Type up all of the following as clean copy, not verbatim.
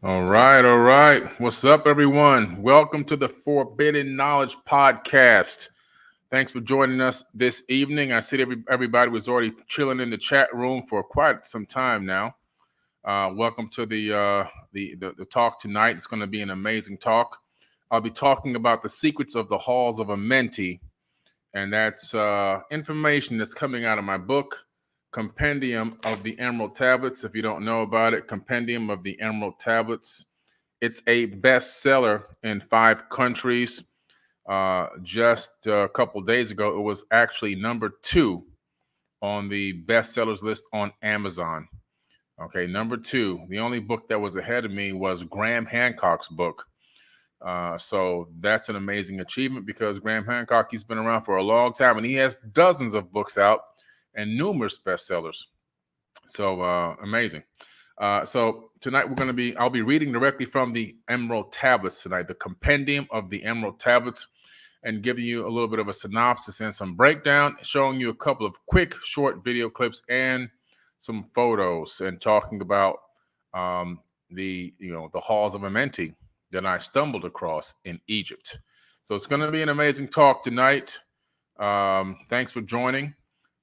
All right, all right. What's up, everyone? Welcome to the Forbidden Knowledge Podcast. Thanks for joining us this evening. I see everybody was already chilling in the chat room for quite some time now. Welcome to the talk tonight. It's going to be an amazing talk. I'll be talking about the secrets of the Halls of Amenti, and that's information that's coming out of my book, Compendium of the Emerald Tablets. If you don't know about it, Compendium of the Emerald Tablets. It's a bestseller in 5 countries. Just a couple days ago, it was actually number 2 on the bestsellers list on Amazon. Okay, number 2. The only book that was ahead of me was Graham Hancock's book. So that's an amazing achievement because Graham Hancock, he's been around for a long time and he has dozens of books out and numerous bestsellers. So amazing. So tonight I'll be reading directly from the Emerald Tablets tonight, the Compendium of the Emerald Tablets, and giving you a little bit of a synopsis and some breakdown, showing you a couple of quick, short video clips and some photos, and talking about the Halls of Amenti that I stumbled across in Egypt. So it's going to be an amazing talk tonight. Thanks for joining.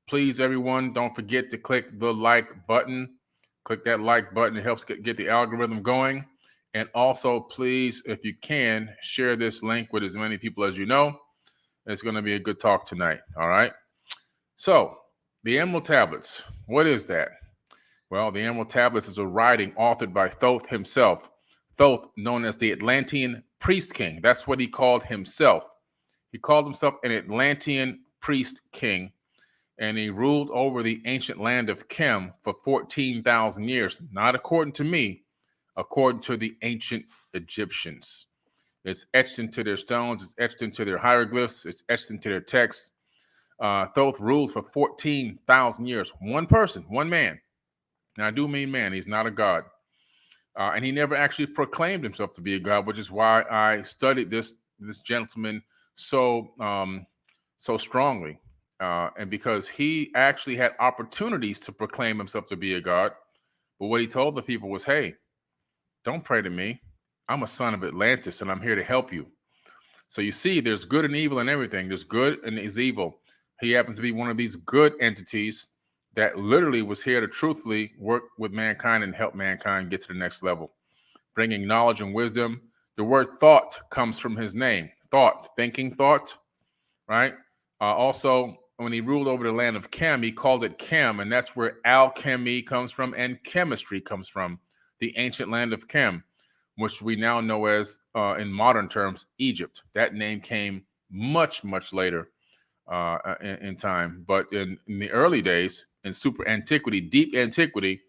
Please, everyone, don't forget to click the like button. Click that like button. It helps get the algorithm going. And also, please, if you can, share this link with as many people as you know. It's going to be a good talk tonight. All right. So, the Emerald Tablets. What is that? Well, the Emerald Tablets is a writing authored by Thoth himself. Thoth, known as the Atlantean priest king. That's what he called himself. He called himself an Atlantean priest king, and he ruled over the ancient land of Kem for 14,000 years. Not according to me, according to the ancient Egyptians. It's etched into their stones. It's etched into their hieroglyphs. It's etched into their texts. Thoth ruled for 14,000 years. One person, one man. Now, I do mean man. He's not a god. And he never actually proclaimed himself to be a god, which is why I studied this gentleman so strongly. And because he actually had opportunities to proclaim himself to be a god. But what he told the people was, hey, don't pray to me. I'm a son of Atlantis, and I'm here to help you. So you see, there's good and evil in everything. There's good and there's evil. He happens to be one of these good entities that literally was here to truthfully work with mankind and help mankind get to the next level, bringing knowledge and wisdom. The word thought comes from his name. Thought, thinking thought, right? Also, when he ruled over the land of Kem, he called it Kem, and that's where alchemy comes from and chemistry comes from, the ancient land of Kem, which we now know as, in modern terms, Egypt. That name came much, much later in time. But in the early days, in super antiquity, deep antiquity,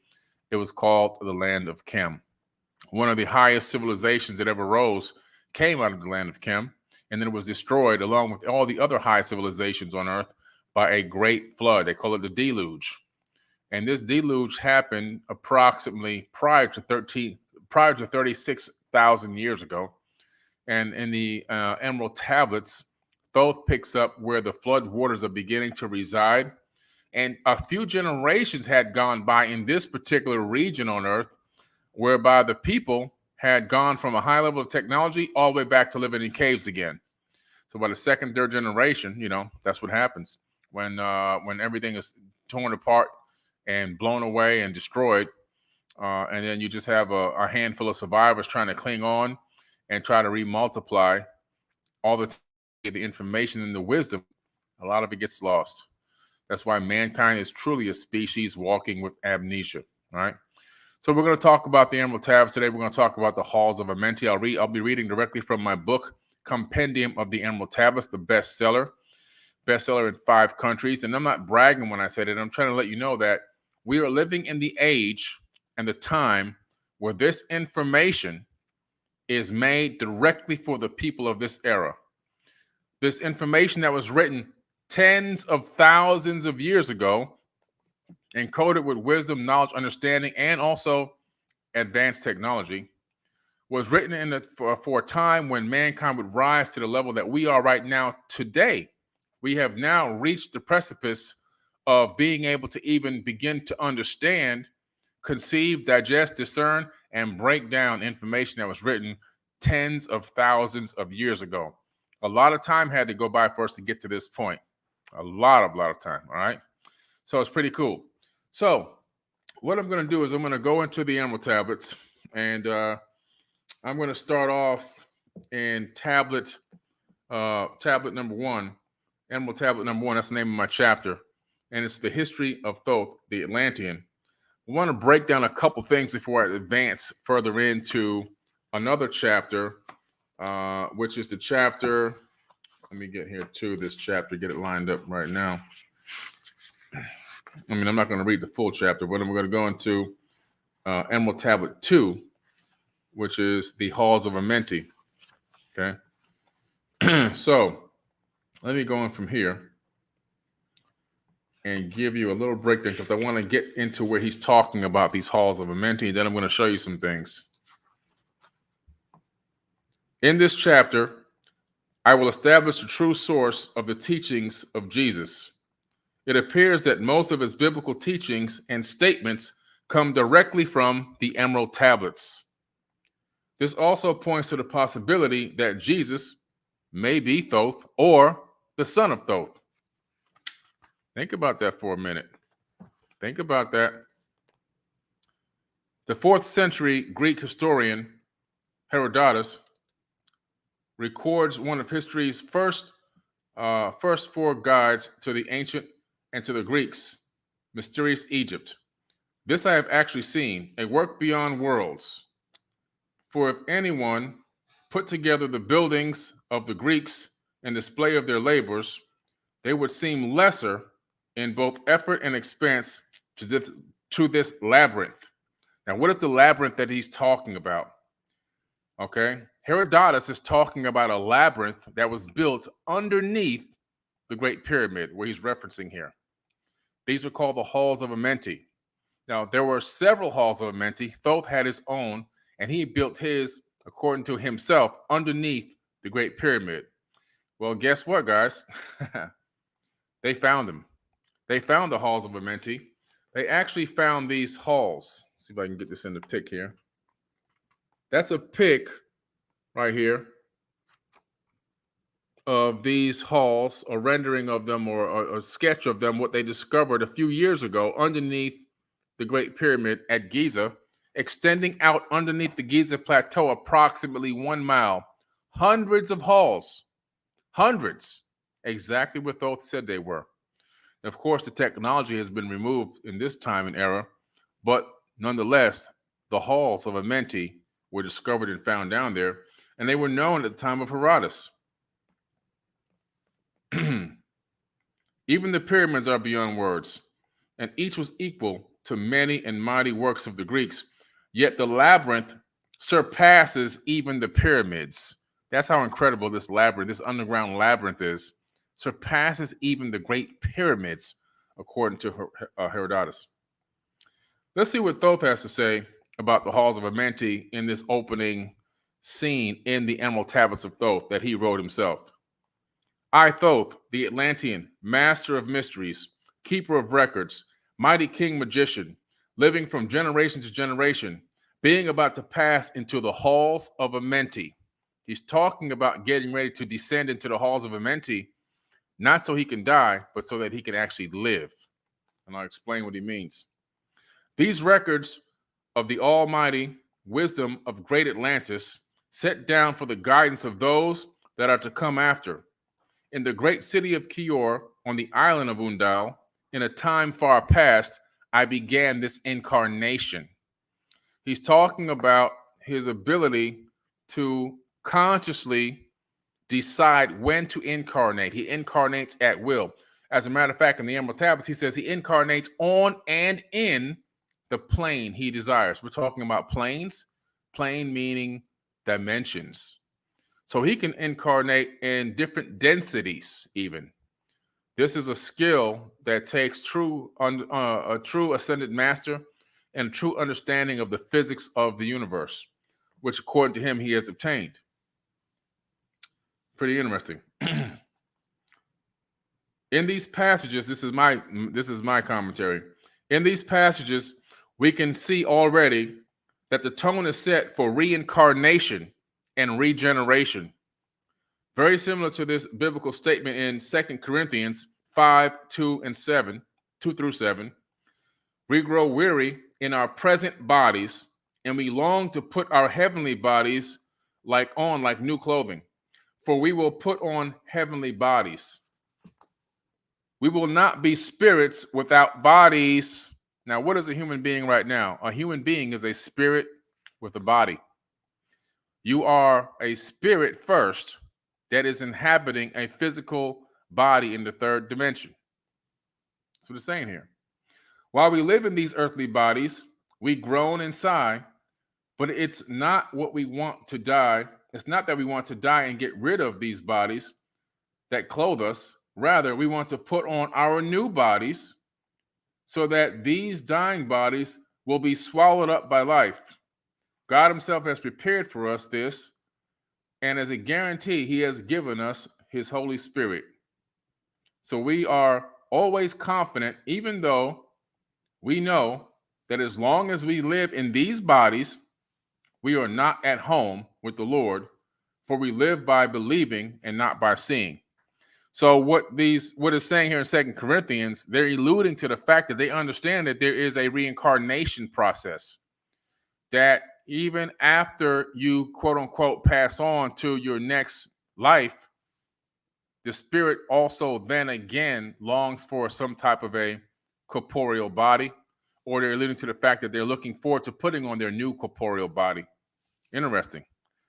it was called the land of Kem. One of the highest civilizations that ever rose came out of the land of Kem, and then it was destroyed along with all the other high civilizations on Earth by a great flood. They call it the deluge. And this deluge happened approximately prior to 36,000 years ago. And in the Emerald Tablets, Thoth picks up where the flood waters are beginning to reside. And a few generations had gone by in this particular region on Earth, whereby the people had gone from a high level of technology all the way back to living in caves again. So by the second, third generation, that's what happens when everything is torn apart and blown away and destroyed. And then you just have a handful of survivors trying to cling on and try to remultiply all the information and the wisdom. A lot of it gets lost. That's why mankind is truly a species walking with amnesia. All right. So we're going to talk about the Emerald Tablets today. We're going to talk about the Halls of Amenti. I'll be reading directly from my book, Compendium of the Emerald Tablets, the bestseller in 5 countries. And I'm not bragging when I say that. I'm trying to let you know that we are living in the age and the time where this information is made directly for the people of this era. This information that was written tens of thousands of years ago, encoded with wisdom, knowledge, understanding, and also advanced technology, was written for a time when mankind would rise to the level that we are right now today. We have now reached the precipice of being able to even begin to understand conceive, digest, discern, and break down information that was written tens of thousands of years ago. A lot of time had to go by for us to get to this point. A lot of time, all right? So it's pretty cool. So what I'm going to do is I'm going to go into the Emerald Tablets, and I'm going to start off in tablet number 1, Emerald Tablet number 1. That's the name of my chapter, and it's the history of Thoth, the Atlantean. I want to break down a couple things before I advance further into another chapter, which is the chapter. Let me get here to this chapter, get it lined up right now. I mean, I'm not going to read the full chapter, but I'm going to go into Emerald Tablet 2, which is the Halls of Amenti. Okay. So let me go in from here and give you a little breakdown because I want to get into where he's talking about these Halls of Amenti. Then I'm going to show you some things. In this chapter, I will establish the true source of the teachings of Jesus. It appears that most of his biblical teachings and statements come directly from the Emerald Tablets. This also points to the possibility that Jesus may be Thoth or the son of Thoth. Think about that for a minute. Think about that. The 4th century Greek historian Herodotus records one of history's first 4 guides to the ancient and to the Greeks, Mysterious Egypt. This I have actually seen, a work beyond worlds. For if anyone put together the buildings of the Greeks and display of their labors, they would seem lesser in both effort and expense to this labyrinth. Now, what is the labyrinth that he's talking about? Okay, Herodotus is talking about a labyrinth that was built underneath the Great Pyramid, where he's referencing here. These are called the Halls of Amenti. Now, there were several Halls of Amenti. Thoth had his own, and he built his, according to himself, underneath the Great Pyramid. Well, guess what, guys? They found them. They found the Halls of Amenti. They actually found these halls. Let's see if I can get this in the pic here. That's a pic right here of these halls, a rendering of them or a sketch of them, what they discovered a few years ago underneath the Great Pyramid at Giza, extending out underneath the Giza Plateau approximately 1 mile. Hundreds of halls. Hundreds. Exactly what Thoth said they were. Of course, the technology has been removed in this time and era, but nonetheless, the Halls of Amenti were discovered and found down there, and they were known at the time of Herodotus. Even the pyramids are beyond words, and each was equal to many and mighty works of the Greeks. Yet the labyrinth surpasses even the pyramids. That's how incredible this labyrinth, this underground labyrinth is. Surpasses even the great pyramids, according to Herodotus. Let's see what Thoth has to say about the Halls of Amenti in this opening scene in the Emerald Tablets of Thoth that he wrote himself. I, Thoth, the Atlantean, master of mysteries, keeper of records, mighty king magician, living from generation to generation, being about to pass into the Halls of Amenti. He's talking about getting ready to descend into the Halls of Amenti, not so he can die, but so that he can actually live. And I'll explain what he means. These records of the almighty wisdom of great Atlantis set down for the guidance of those that are to come after. In the great city of Kior, on the island of Undal, in a time far past, I began this incarnation. He's talking about his ability to consciously decide when to incarnate. He incarnates at will. As a matter of fact, in the Emerald Tablets, he says he incarnates on and in the plane he desires. We're talking about planes, plane meaning dimensions. So he can incarnate in different densities even. This is a skill that takes a true ascended master and a true understanding of the physics of the universe, which according to him he has obtained. Pretty interesting. In these passages, this is my commentary. In these passages, we can see already that the tone is set for reincarnation and regeneration. Very similar to this biblical statement in 2 Corinthians 5, 2 and 7, 2 through 7. We grow weary in our present bodies, and we long to put our heavenly bodies like new clothing. For we will put on heavenly bodies. We will not be spirits without bodies. Now, what is a human being right now? A human being is a spirit with a body. You are a spirit first that is inhabiting a physical body in the third dimension. That's what it's saying here. While we live in these earthly bodies, we groan and sigh, but it's not what we want to die. It's not that we want to die and get rid of these bodies that clothe us. Rather, we want to put on our new bodies so that these dying bodies will be swallowed up by life. God himself has prepared for us this, and as a guarantee, he has given us his Holy Spirit. So we are always confident, even though we know that as long as we live in these bodies, we are not at home with the Lord, for we live by believing and not by seeing. So what is saying here in 2 Corinthians, they're alluding to the fact that they understand that there is a reincarnation process, that even after you, quote unquote, pass on to your next life, the spirit also then again longs for some type of a corporeal body, or they're alluding to the fact that they're looking forward to putting on their new corporeal body. Interesting.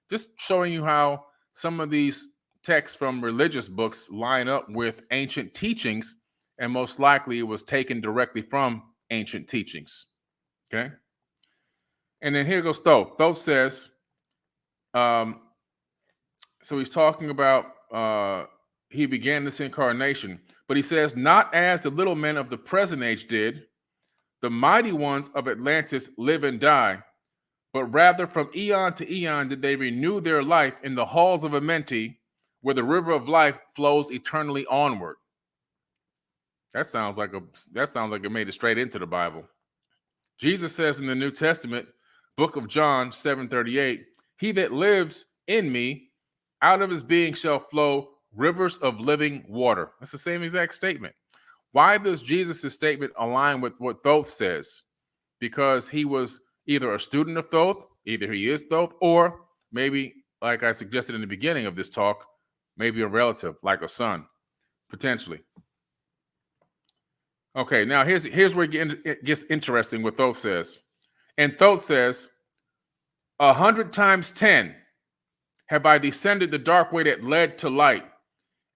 Just showing you how some of these texts from religious books line up with ancient teachings, and most likely it was taken directly from ancient teachings. Okay. And then here goes Thoth. Thoth says, so he's talking about he began this incarnation, but he says, not as the little men of the present age did, the mighty ones of Atlantis live and die, but rather from eon to eon did they renew their life in the halls of Amenti, where the river of life flows eternally onward. That sounds like it made it straight into the Bible. Jesus says in the New Testament, book of John 7:38, he that lives in me, out of his being shall flow rivers of living water. That's the same exact statement. Why does Jesus' statement align with what Thoth says? Because he was either a student of Thoth, either he is Thoth, or maybe, like I suggested in the beginning of this talk, maybe a relative, like a son, potentially. Okay, now here's where it gets interesting what Thoth says. And Thoth says, 100 times 10 have I descended the dark way that led to light,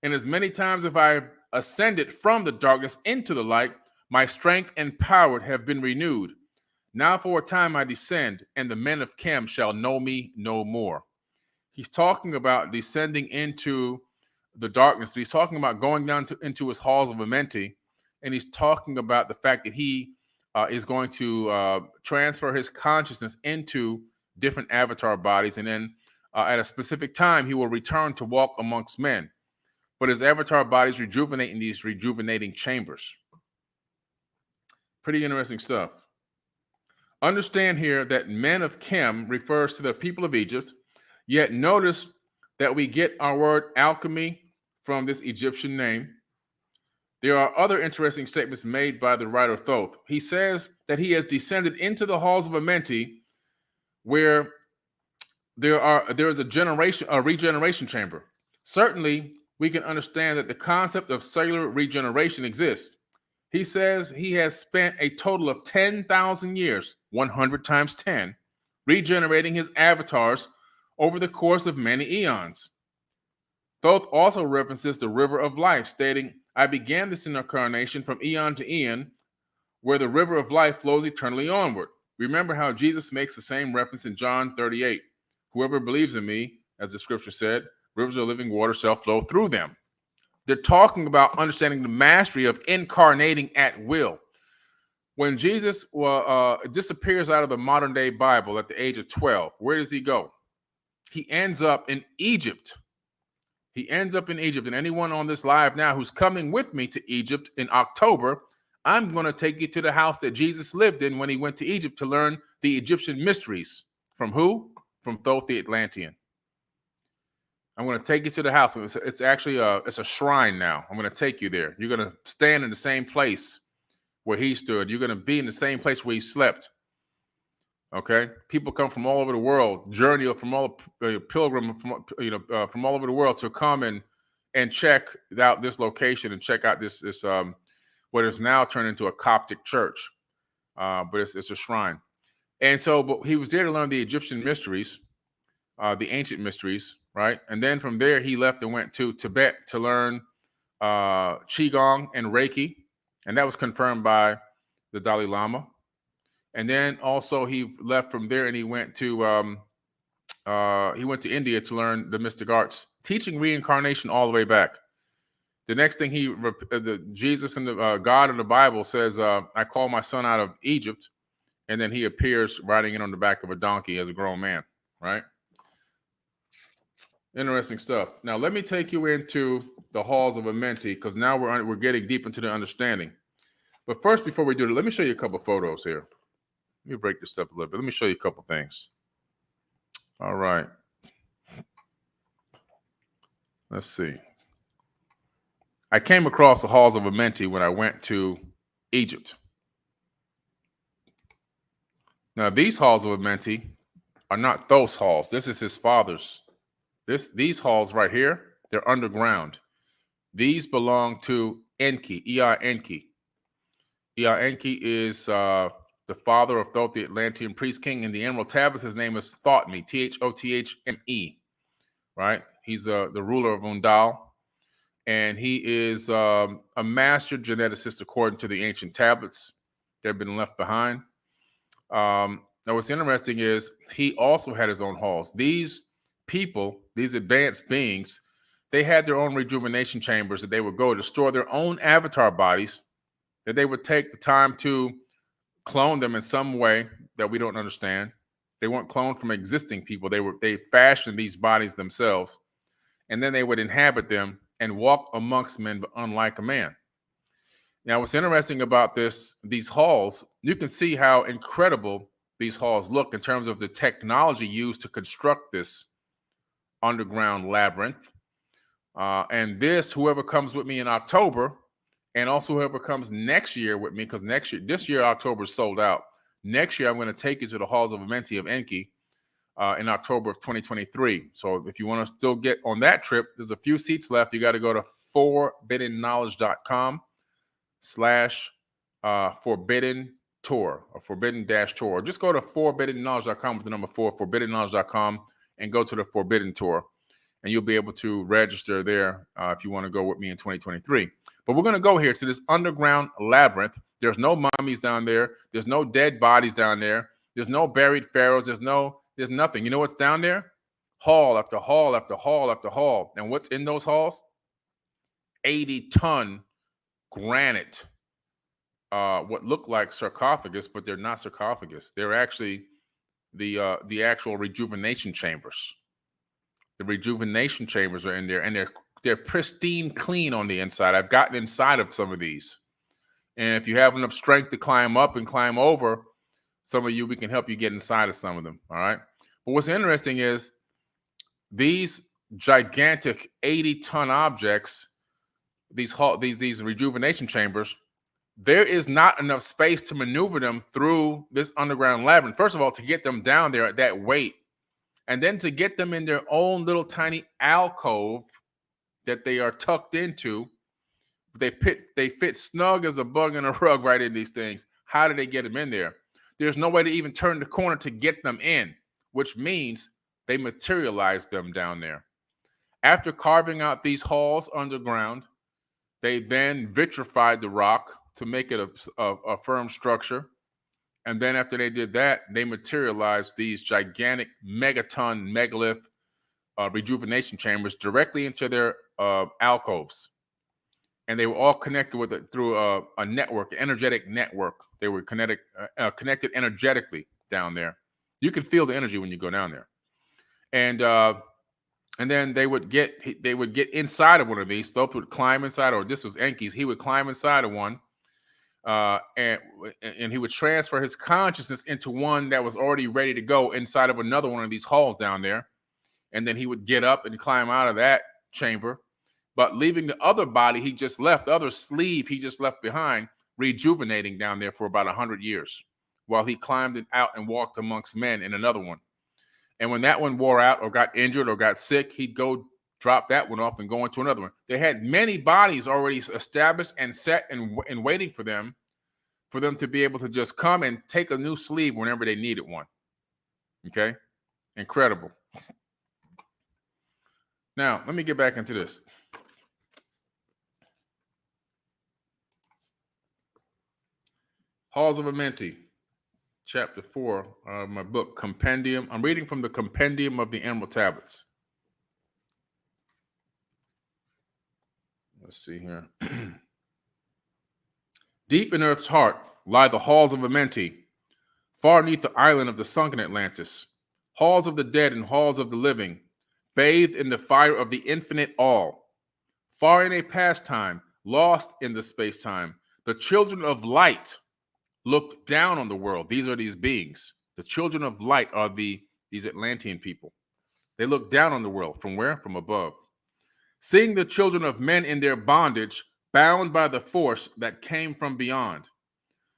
and as many times have I ascended from the darkness into the light, my strength and power have been renewed. Now for a time I descend, and the men of Chem shall know me no more. He's talking about descending into the darkness, but he's talking about going down into his halls of Amenti, and he's talking about the fact that he is going to transfer his consciousness into different avatar bodies, and then at a specific time, he will return to walk amongst men. But his avatar bodies rejuvenate in these rejuvenating chambers. Pretty interesting stuff. Understand here that men of Chem refers to the people of Egypt, yet notice that we get our word alchemy from this Egyptian name. There are other interesting statements made by the writer Thoth. He says that he has descended into the halls of Amenti, where there is a regeneration chamber. Certainly, we can understand that the concept of cellular regeneration exists. He says he has spent a total of 10,000 years, 100 times 10, regenerating his avatars over the course of many eons. Thoth also references the river of life, stating, I began this incarnation from eon to eon, where the river of life flows eternally onward. Remember how Jesus makes the same reference in John 38. Whoever believes in me, as the scripture said, rivers of living water shall flow through them. They're talking about understanding the mastery of incarnating at will. When Jesus disappears out of the modern day Bible at the age of 12, where does he go? He ends up in Egypt. And anyone on this live now who's coming with me to Egypt in October, I'm going to take you to the house that Jesus lived in when he went to Egypt to learn the Egyptian mysteries. From who? From Thoth the Atlantean. I'm going to take you to the house. It's actually it's a shrine now. I'm going to take you there. You're going to stand in the same place where he stood. You're going to be in the same place where he slept. Okay, people come from all over the world, journey from all pilgrim from all over the world to come and check out this location and check out this what is now turned into a Coptic church, but it's a shrine. And so, but he was there to learn the Egyptian mysteries, the ancient mysteries, right? And then from there, he left and went to Tibet to learn Qigong and Reiki, and that was confirmed by the Dalai Lama. And then also he left from there and he went to India to learn the mystic arts, teaching reincarnation all the way back. The next thing Jesus and the God of the Bible says, I call my son out of Egypt. And then he appears riding in on the back of a donkey as a grown man, right? Interesting stuff. Now, let me take you into the Halls of Amenti, because now we're getting deep into the understanding. But first, before we do that, let me show you a couple photos here. Let me break this up a little bit. Let me show you a couple things. All right. Let's see. I came across the Halls of Amenti when I went to Egypt. Now, these Halls of Amenti are not Thoth's halls. This is his father's. These halls right here, they're underground. These belong to Enki, Enki. Enki is the father of Thoth, the Atlantean priest king. In the Emerald Tablets, his name is Thothme, Thothme, right? He's the ruler of Undal, and he is a master geneticist according to the ancient tablets that have been left behind. Now, what's interesting is he also had his own halls. These people, these advanced beings, they had their own rejuvenation chambers that they would go to store their own avatar bodies, that they would take the time to clone them in some way that we don't understand. They weren't cloned from existing people. They fashioned these bodies themselves, and then they would inhabit them and walk amongst men, but unlike a man. Now, what's interesting about these halls, you can see how incredible these halls look in terms of the technology used to construct this underground labyrinth. And whoever comes with me in October, and also whoever comes next year with me, because this year, October is sold out. Next year, I'm going to take you to the Halls of Amenti of Enki in October of 2023. So if you want to still get on that trip, there's a few seats left. You got to go to forbiddenknowledge.com/forbidden tour or forbidden-tour. Or just go to forbiddenknowledge.com with the number 4, forbiddenknowledge.com, and go to the Forbidden Tour. And you'll be able to register there if you want to go with me in 2023. But we're going to go here to this underground labyrinth. There's no mummies down there. There's no dead bodies down there. There's no buried pharaohs. There's nothing. You know what's down there? Hall after hall after hall after hall. And what's in those halls? 80-ton granite, what look like sarcophagus, but they're not sarcophagus. They're actually the actual rejuvenation chambers. The rejuvenation chambers are in there, and they're pristine clean on the inside. I've gotten inside of some of these. And if you have enough strength to climb up and climb over, some of you, we can help you get inside of some of them, all right? But what's interesting is these gigantic 80-ton objects, these rejuvenation chambers, there is not enough space to maneuver them through this underground labyrinth. First of all, to get them down there at that weight, and then to get them in their own little tiny alcove that they are tucked into. They fit snug as a bug in a rug right in these things. How do they get them in there? There's no way to even turn the corner to get them in, which means they materialize them down there. After carving out these halls underground, they then vitrified the rock to make it a firm structure. And then after they did that, they materialized these gigantic megaton megalith rejuvenation chambers directly into their alcoves. And they were all connected through a network, an energetic network. They were connected energetically down there. You can feel the energy when you go down there. And then they would get inside of one of these. Thoth would climb inside, or this was Enki's. He would climb inside of one. and he would transfer his consciousness into one that was already ready to go inside of another one of these halls down there. And then he would get up and climb out of that chamber. But leaving the other body he just left, the other sleeve he just left behind, rejuvenating down there for about 100 years while he climbed it out and walked amongst men in another one. And when that one wore out or got injured or got sick, he'd go drop that one off and go into another one. They had many bodies already established and set and waiting for them to be able to just come and take a new sleeve whenever they needed one. Okay? Incredible. Now, let me get back into this. Halls of Amenti, chapter 4 of my book, Compendium. I'm reading from the Compendium of the Emerald Tablets. Let's see here. Deep in Earth's heart lie the halls of Amenti, far beneath the island of the sunken Atlantis, halls of the dead and halls of the living, bathed in the fire of the infinite all. Far in a past time, lost in the space-time, the children of light looked down on the world. These are these beings. The children of light are these Atlantean people. They look down on the world. From where? From above. Seeing the children of men in their bondage, bound by the force that came from beyond,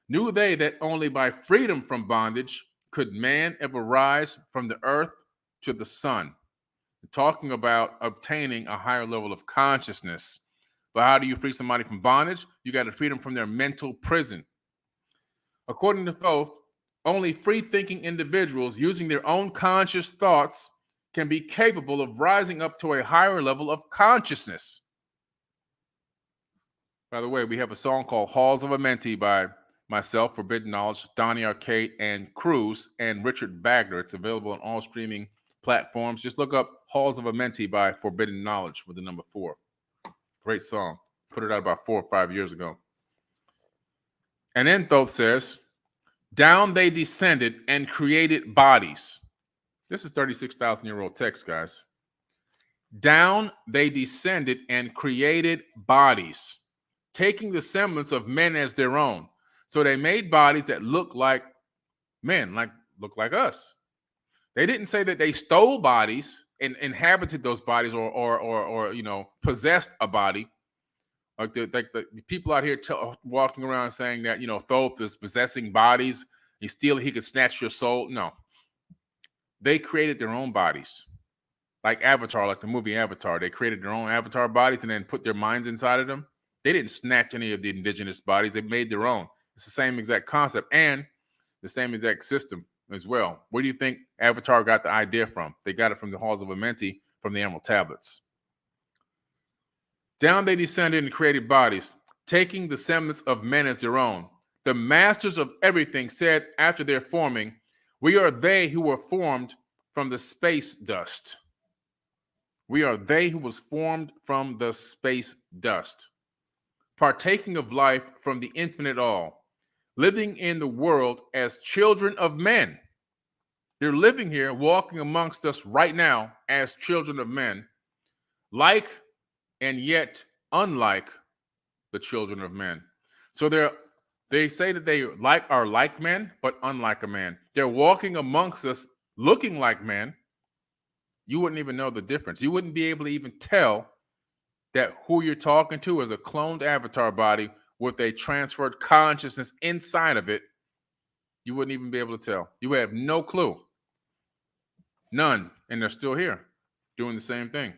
knew they that only by freedom from bondage could man ever rise from the earth to the sun. Talking about obtaining a higher level of consciousness. But how do you free somebody from bondage? You got to free them from their mental prison. According to Thoth, only free-thinking individuals using their own conscious thoughts can be capable of rising up to a higher level of consciousness. By the way, we have a song called Halls of Amenti by myself, Forbidden Knowledge, Donnie Arcade, and Cruz, and Richard Wagner. It's available on all streaming platforms. Just look up Halls of Amenti by Forbidden Knowledge with the number 4. Great song. Put it out about 4 or 5 years ago. And then Thoth says, down they descended and created bodies. This is 36,000-year-old text, guys. Down they descended and created bodies, taking the semblance of men as their own. So they made bodies that look like men, look like us. They didn't say that they stole bodies and inhabited those bodies or possessed a body. Like the people out here walking around saying that, Thoth is possessing bodies. He could snatch your soul. No. They created their own bodies. Like Avatar, like the movie Avatar. They created their own avatar bodies and then put their minds inside of them. They didn't snatch any of the indigenous bodies. They made their own. It's the same exact concept and the same exact system as well. Where do you think Avatar got the idea from? They got it from the Halls of Amenti, from the Emerald Tablets. Down they descended and created bodies, taking the semblance of men as their own. The masters of everything said after their forming, we are they who were formed from the space dust. We are they who was formed from the space dust, partaking of life from the infinite all, living in the world as children of men. They're living here, walking amongst us right now as children of men, like and yet unlike the children of men. So they say that they are like men, but unlike a man. They're walking amongst us, looking like men. You wouldn't even know the difference. You wouldn't be able to even tell that who you're talking to is a cloned avatar body with a transferred consciousness inside of it. You wouldn't even be able to tell. You would have no clue. None. And they're still here doing the same thing.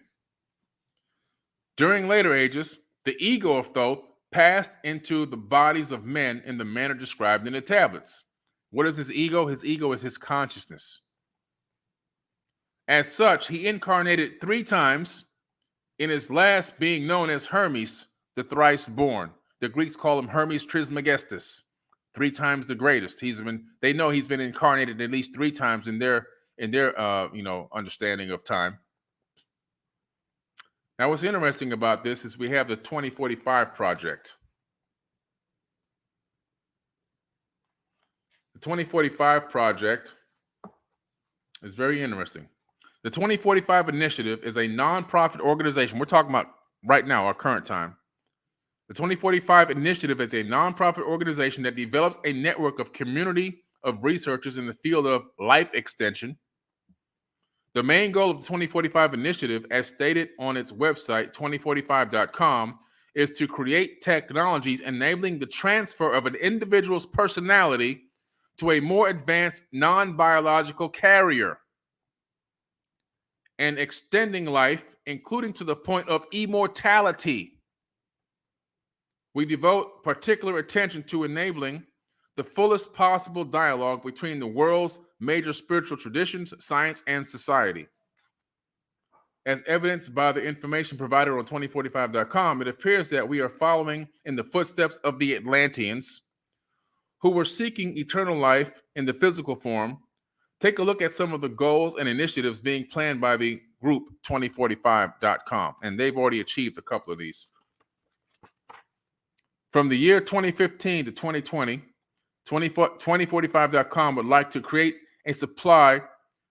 During later ages, the ego of Thoth passed into the bodies of men in the manner described in the tablets. What is his ego? His ego is his consciousness. As such, he incarnated 3 times, in his last being known as Hermes, the thrice born. The Greeks call him Hermes Trismegistus, 3 times the greatest. They know he's been incarnated at least 3 times in their understanding of time. Now, what's interesting about this is we have the 2045 project. The 2045 project is very interesting. The 2045 initiative is a nonprofit organization. We're talking about right now, our current time, The 2045 Initiative is a nonprofit organization that develops a network of community of researchers in the field of life extension. The main goal of the 2045 Initiative, as stated on its website, 2045.com, is to create technologies enabling the transfer of an individual's personality to a more advanced non-biological carrier and extending life, including to the point of immortality. We devote particular attention to enabling the fullest possible dialogue between the world's major spiritual traditions, science, and society. As evidenced by the information provided on 2045.com, it appears that we are following in the footsteps of the Atlanteans, who were seeking eternal life in the physical form. Take a look at some of the goals and initiatives being planned by the group 2045.com, and they've already achieved a couple of these. From the year 2015 to 2020, 2045.com would like to create and supply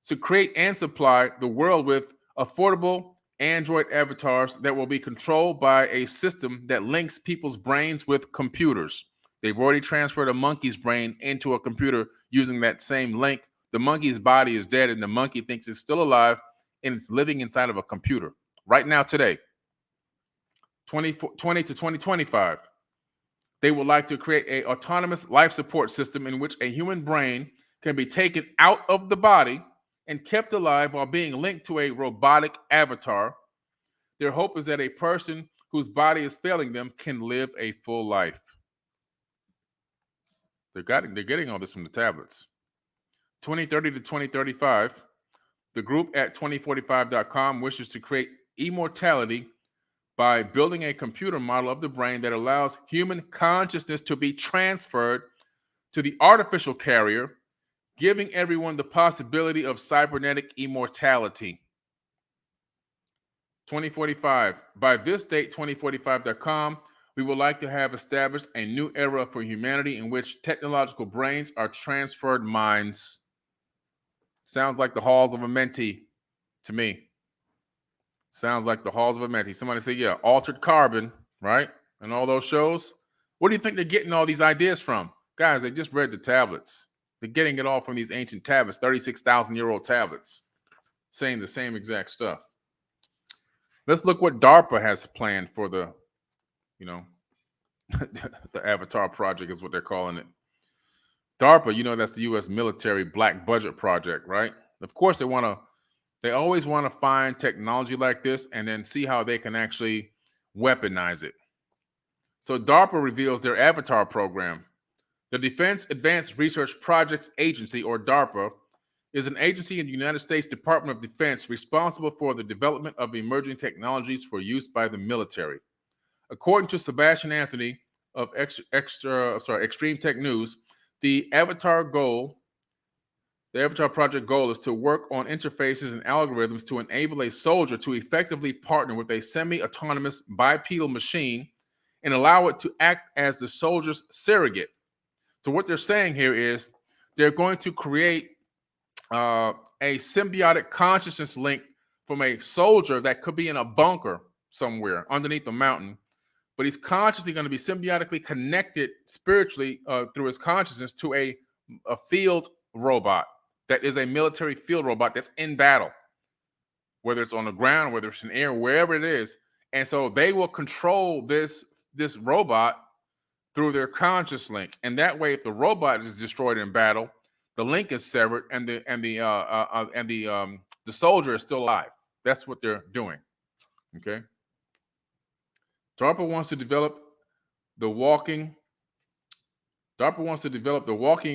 the world with affordable Android avatars that will be controlled by a system that links people's brains with computers. They've already transferred a monkey's brain into a computer using that same link. The monkey's body is dead, and the monkey thinks it's still alive, and it's living inside of a computer right now today. 2020 to 2025. They would like to create an autonomous life support system in which a human brain can be taken out of the body and kept alive while being linked to a robotic avatar. Their hope is that a person whose body is failing them can live a full life. They're getting all this from the tablets. 2030 to 2035, the group at 2045.com wishes to create immortality by building a computer model of the brain that allows human consciousness to be transferred to the artificial carrier, giving everyone the possibility of cybernetic immortality. 2045. By this date, 2045.com, we would like to have established a new era for humanity in which technological brains are transferred minds. Sounds like the Halls of Amenti to me. Sounds like the Halls of Amenti. Somebody say, yeah, Altered Carbon, right? And all those shows. What do you think they're getting all these ideas from? Guys, they just read the tablets. They're getting it all from these ancient tablets, 36,000-year-old tablets, saying the same exact stuff. Let's look what DARPA has planned for the, the Avatar project is what they're calling it. DARPA, that's the U.S. military black budget project, right? Of course, they always want to find technology like this and then see how they can actually weaponize it. So DARPA reveals their Avatar program. The Defense Advanced Research Projects Agency, or DARPA, is an agency in the United States Department of Defense responsible for the development of emerging technologies for use by the military. According to Sebastian Anthony of Extreme Tech News, the Avatar project goal is to work on interfaces and algorithms to enable a soldier to effectively partner with a semi-autonomous bipedal machine and allow it to act as the soldier's surrogate. So what they're saying here is they're going to create a symbiotic consciousness link from a soldier that could be in a bunker somewhere underneath a mountain, but he's consciously going to be symbiotically connected spiritually through his consciousness to a field robot that is a military field robot that's in battle, whether it's on the ground, whether it's in air, wherever it is. And so they will control this robot through their conscious link. And that way, if the robot is destroyed in battle, the link is severed and the soldier is still alive. That's what they're doing. Okay. DARPA wants to develop the walking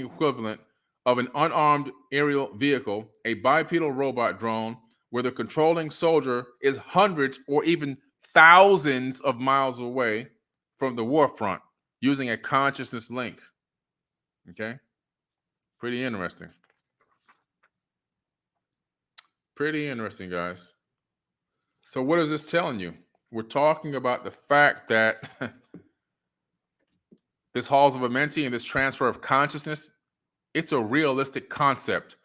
equivalent of an unarmed aerial vehicle, a bipedal robot drone, where the controlling soldier is hundreds or even thousands of miles away from the war front using a consciousness link. Okay? Pretty interesting. Pretty interesting, guys. So what is this telling you? We're talking about the fact that this Halls of Amenti and this transfer of consciousness, it's a realistic concept.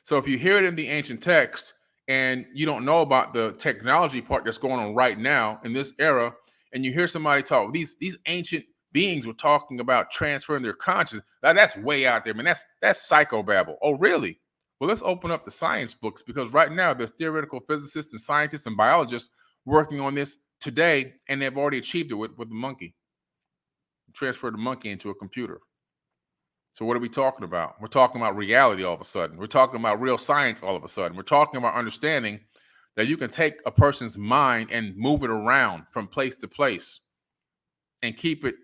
So if you hear it in the ancient text and you don't know about the technology part that's going on right now in this era, and you hear somebody talk, these ancient beings were talking about transferring their consciousness. Now, that's way out there, man. That's psychobabble. Oh, really? Well, let's open up the science books, because right now there's theoretical physicists and scientists and biologists working on this today, and they've already achieved it with the monkey. Transfer the monkey into a computer. So what are we talking about? We're talking about reality all of a sudden. We're talking about real science all of a sudden. We're talking about understanding that you can take a person's mind and move it around from place to place and keep it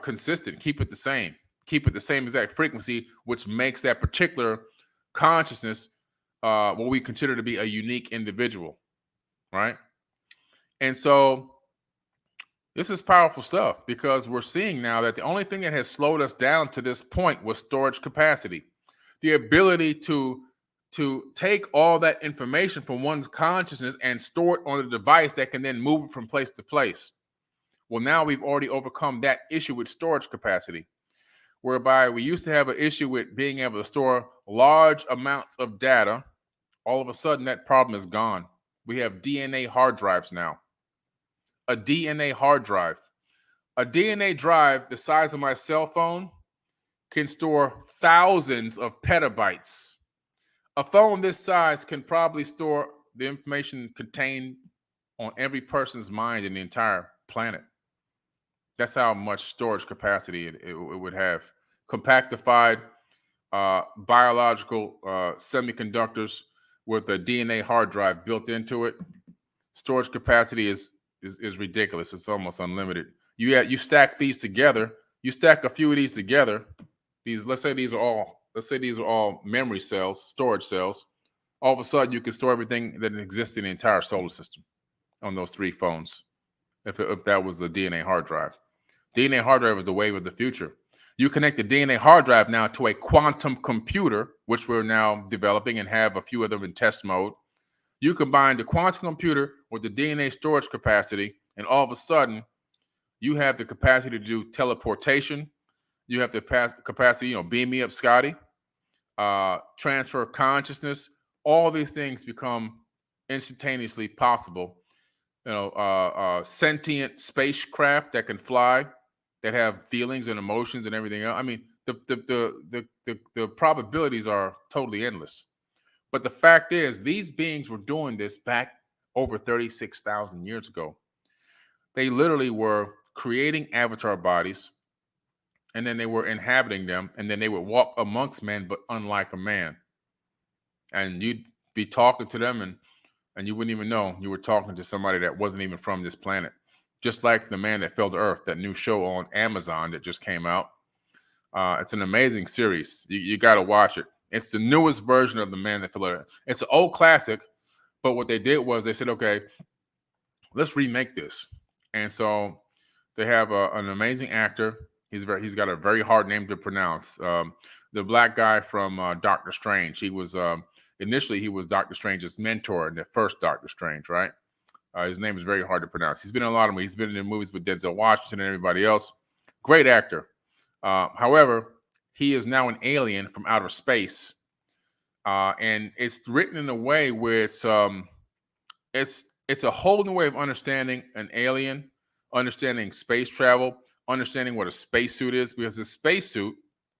consistent, keep it the same exact frequency, which makes that particular consciousness what we consider to be a unique individual, right? And so this is powerful stuff, because we're seeing now that the only thing that has slowed us down to this point was storage capacity. The ability to take all that information from one's consciousness and store it on a device that can then move it from place to place. Well, now we've already overcome that issue with storage capacity, whereby we used to have an issue with being able to store large amounts of data. All of a sudden, that problem is gone. We have DNA hard drives now. A DNA hard drive. A DNA drive the size of my cell phone can store thousands of petabytes. A phone this size can probably store the information contained on every person's mind in the entire planet. That's how much storage capacity it would have. Compactified biological semiconductors with a DNA hard drive built into it. Storage capacity is ridiculous. It's almost unlimited. You stack these together. You stack a few of these together. Let's say these are all memory cells, storage cells. All of a sudden, you can store everything that exists in the entire solar system on those 3 phones. If that was the DNA hard drive. DNA hard drive is the wave of the future. You connect the DNA hard drive now to a quantum computer, which we're now developing and have a few of them in test mode. You combine the quantum computer with the DNA storage capacity, and all of a sudden, you have the capacity to do teleportation. You have the capacity, beam me up, Scotty, transfer consciousness. All these things become instantaneously possible. Sentient spacecraft that can fly, that have feelings and emotions and everything else. I mean, the probabilities are totally endless. But the fact is, these beings were doing this back over 36,000 years ago. They literally were creating avatar bodies, and then they were inhabiting them, and then they would walk amongst men, but unlike a man. And you'd be talking to them, and you wouldn't even know you were talking to somebody that wasn't even from this planet. Just like The Man That Fell to Earth, that new show on Amazon that just came out. It's an amazing series. You got to watch it. It's the newest version of The Man That Fell to Earth. It's an old classic, but what they did was they said, okay, let's remake this. And so they have an amazing actor. He's got a very hard name to pronounce. The black guy from Doctor Strange. He was initially he was Doctor Strange's mentor in the first Doctor Strange, right? His name is very hard to pronounce. He's been in a lot of movies. He's been in movies with Denzel Washington and everybody else. Great actor. However, he is now an alien from outer space, and it's written in a way where it's a whole new way of understanding an alien, understanding space travel, understanding what a spacesuit is, because his spacesuit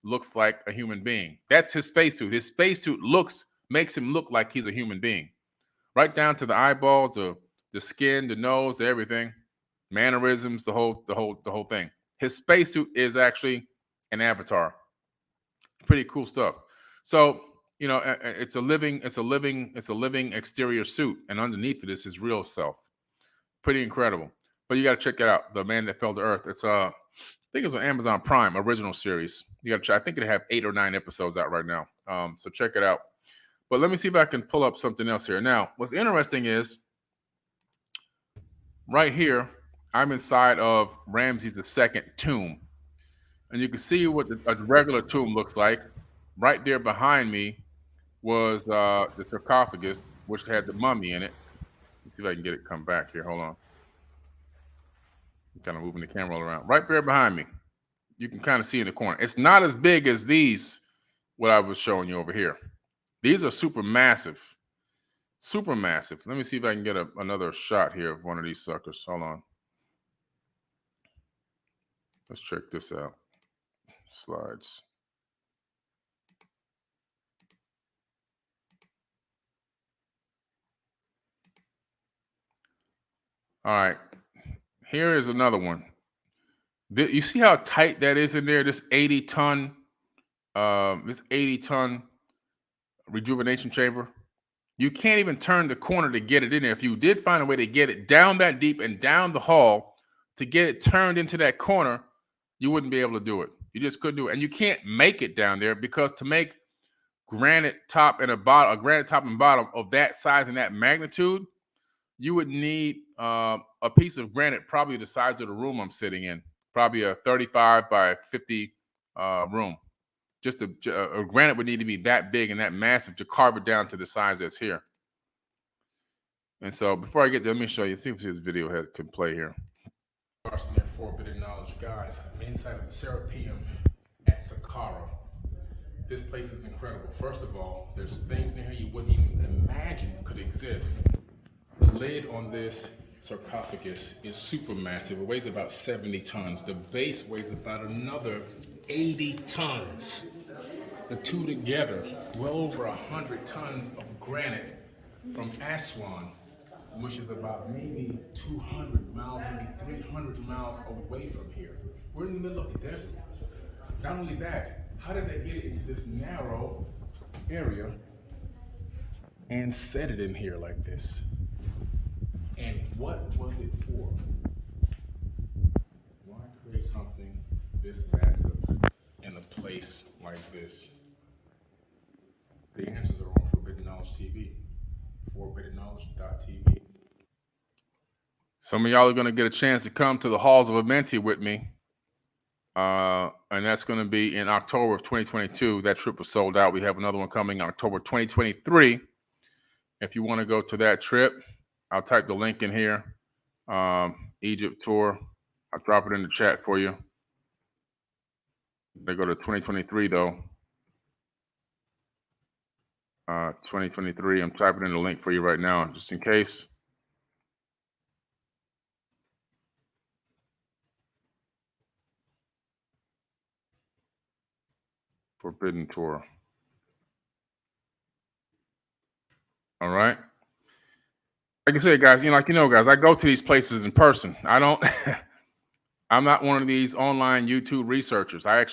looks like a human being. That's his spacesuit. His spacesuit makes him look like he's a human being, right down to the eyeballs, the skin, the nose, everything, mannerisms, the whole thing. His spacesuit is actually an avatar. Pretty cool stuff. So, it's a living exterior suit, and underneath it is his real self. Pretty incredible. But you got to check it out. The Man That Fell to Earth. It's I think it's on Amazon Prime, original series. You got to check. I think it have 8 or 9 episodes out right now. So check it out. But let me see if I can pull up something else here. Now, what's interesting is right here, I'm inside of Ramses II tomb. And you can see what a regular tomb looks like. Right there behind me was the sarcophagus, which had the mummy in it. Let's see if I can get it come back here. Hold on. I'm kind of moving the camera all around. Right there behind me. You can kind of see in the corner. It's not as big as these, what I was showing you over here. These are super massive. Super massive. Let me see if I can get another shot here of one of these suckers. Hold on. Let's check this out. Slides. All right. Here is another one. You see how tight that is in there? This 80-ton rejuvenation chamber. You can't even turn the corner to get it in there. If you did find a way to get it down that deep and down the hall to get it turned into that corner, you wouldn't be able to do it. You just couldn't do it. And you can't make it down there, because to make granite top and bottom of that size and that magnitude, you would need a piece of granite probably the size of the room I'm sitting in, probably a 35 by 50 room. Just a granite would need to be that big and that massive to carve it down to the size that's here. And so before I get there, let me show you, see if this video can play here. Carson, there, Forbidden Knowledge, guys. I'm inside of the Serapeum at Saqqara. This place is incredible. First of all, there's things in here you wouldn't even imagine could exist. The lid on this sarcophagus is super massive. It weighs about 70 tons. The base weighs about another 80 tons. The two together, well over 100 tons of granite from Aswan, which is about maybe 200 miles, maybe 300 miles away from here. We're in the middle of the desert. Not only that, how did they get it into this narrow area and set it in here like this? And what was it for? Why create something this massive in a place like this? The answers are on Forbidden Knowledge TV, forbiddenknowledge.tv. Some of y'all are going to get a chance to come to the Halls of Amenti with me. And that's going to be in October of 2022. That trip was sold out. We have another one coming October 2023. If you want to go to that trip, I'll type the link in here. Egypt tour. I'll drop it in the chat for you. They go to 2023 though. 2023. I'm typing in the link for you right now, just in case. Forbidden tour. All right. Like I said, guys, guys, I go to these places in person. I'm not one of these online YouTube researchers. I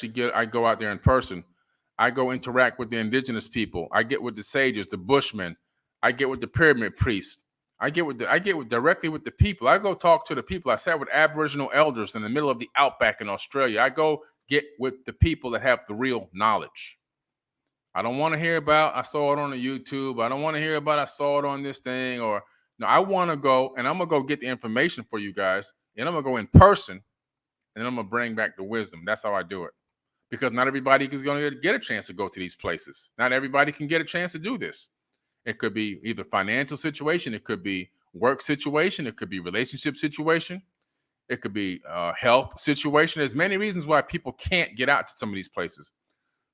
go out there in person. I go interact with the indigenous people. I get with the sages, the bushmen. I get with the pyramid priests. I get directly with the people. I go talk to the people. I sat with Aboriginal elders in the middle of the outback in Australia. I go get with the people that have the real knowledge. I don't want to hear about, I saw it on the YouTube. I don't want to hear about, I saw it on this thing. Or no, I want to go, and I'm going to go get the information for you guys. And I'm going to go in person, and I'm going to bring back the wisdom. That's how I do it. Because not everybody is going to get a chance to go to these places. Not everybody can get a chance to do this. It could be either financial situation. It could be work situation. It could be relationship situation. It could be health situation. There's many reasons why people can't get out to some of these places.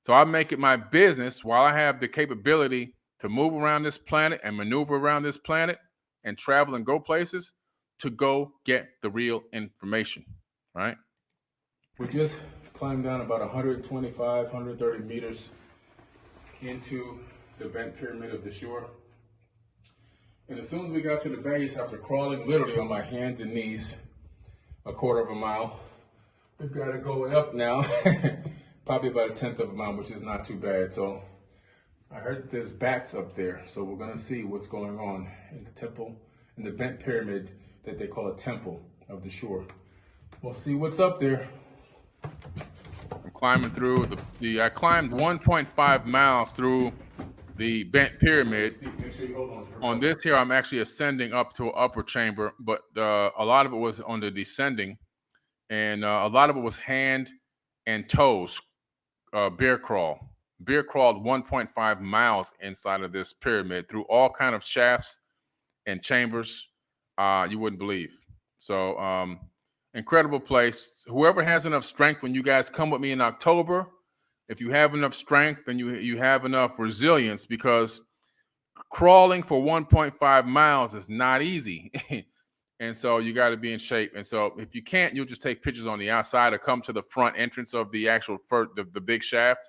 So I make it my business, while I have the capability to move around this planet and maneuver around this planet and travel and go places, to go get the real information, right? We just climbed down about 125, 130 meters into the bent pyramid of the shore. And as soon as we got to the base, after crawling literally on my hands and knees a quarter of a mile, we've got to go up now. Probably about 1/10 of a mile, which is not too bad. So I heard that there's bats up there. So we're going to see what's going on in the temple, in the bent pyramid that they call a temple of the shore. We'll see what's up there. I'm climbing through I climbed 1.5 miles through the bent pyramid. On this here, I'm actually ascending up to an upper chamber, but a lot of it was on the descending, and a lot of it was hand and toes. Bear crawled 1.5 miles inside of this pyramid through all kind of shafts and chambers you wouldn't believe. So incredible place. Whoever has enough strength, when you guys come with me in October, if you have enough strength and you have enough resilience, because crawling for 1.5 miles is not easy. And so you got to be in shape. And so if you can't, you'll just take pictures on the outside or come to the front entrance of the actual the big shaft.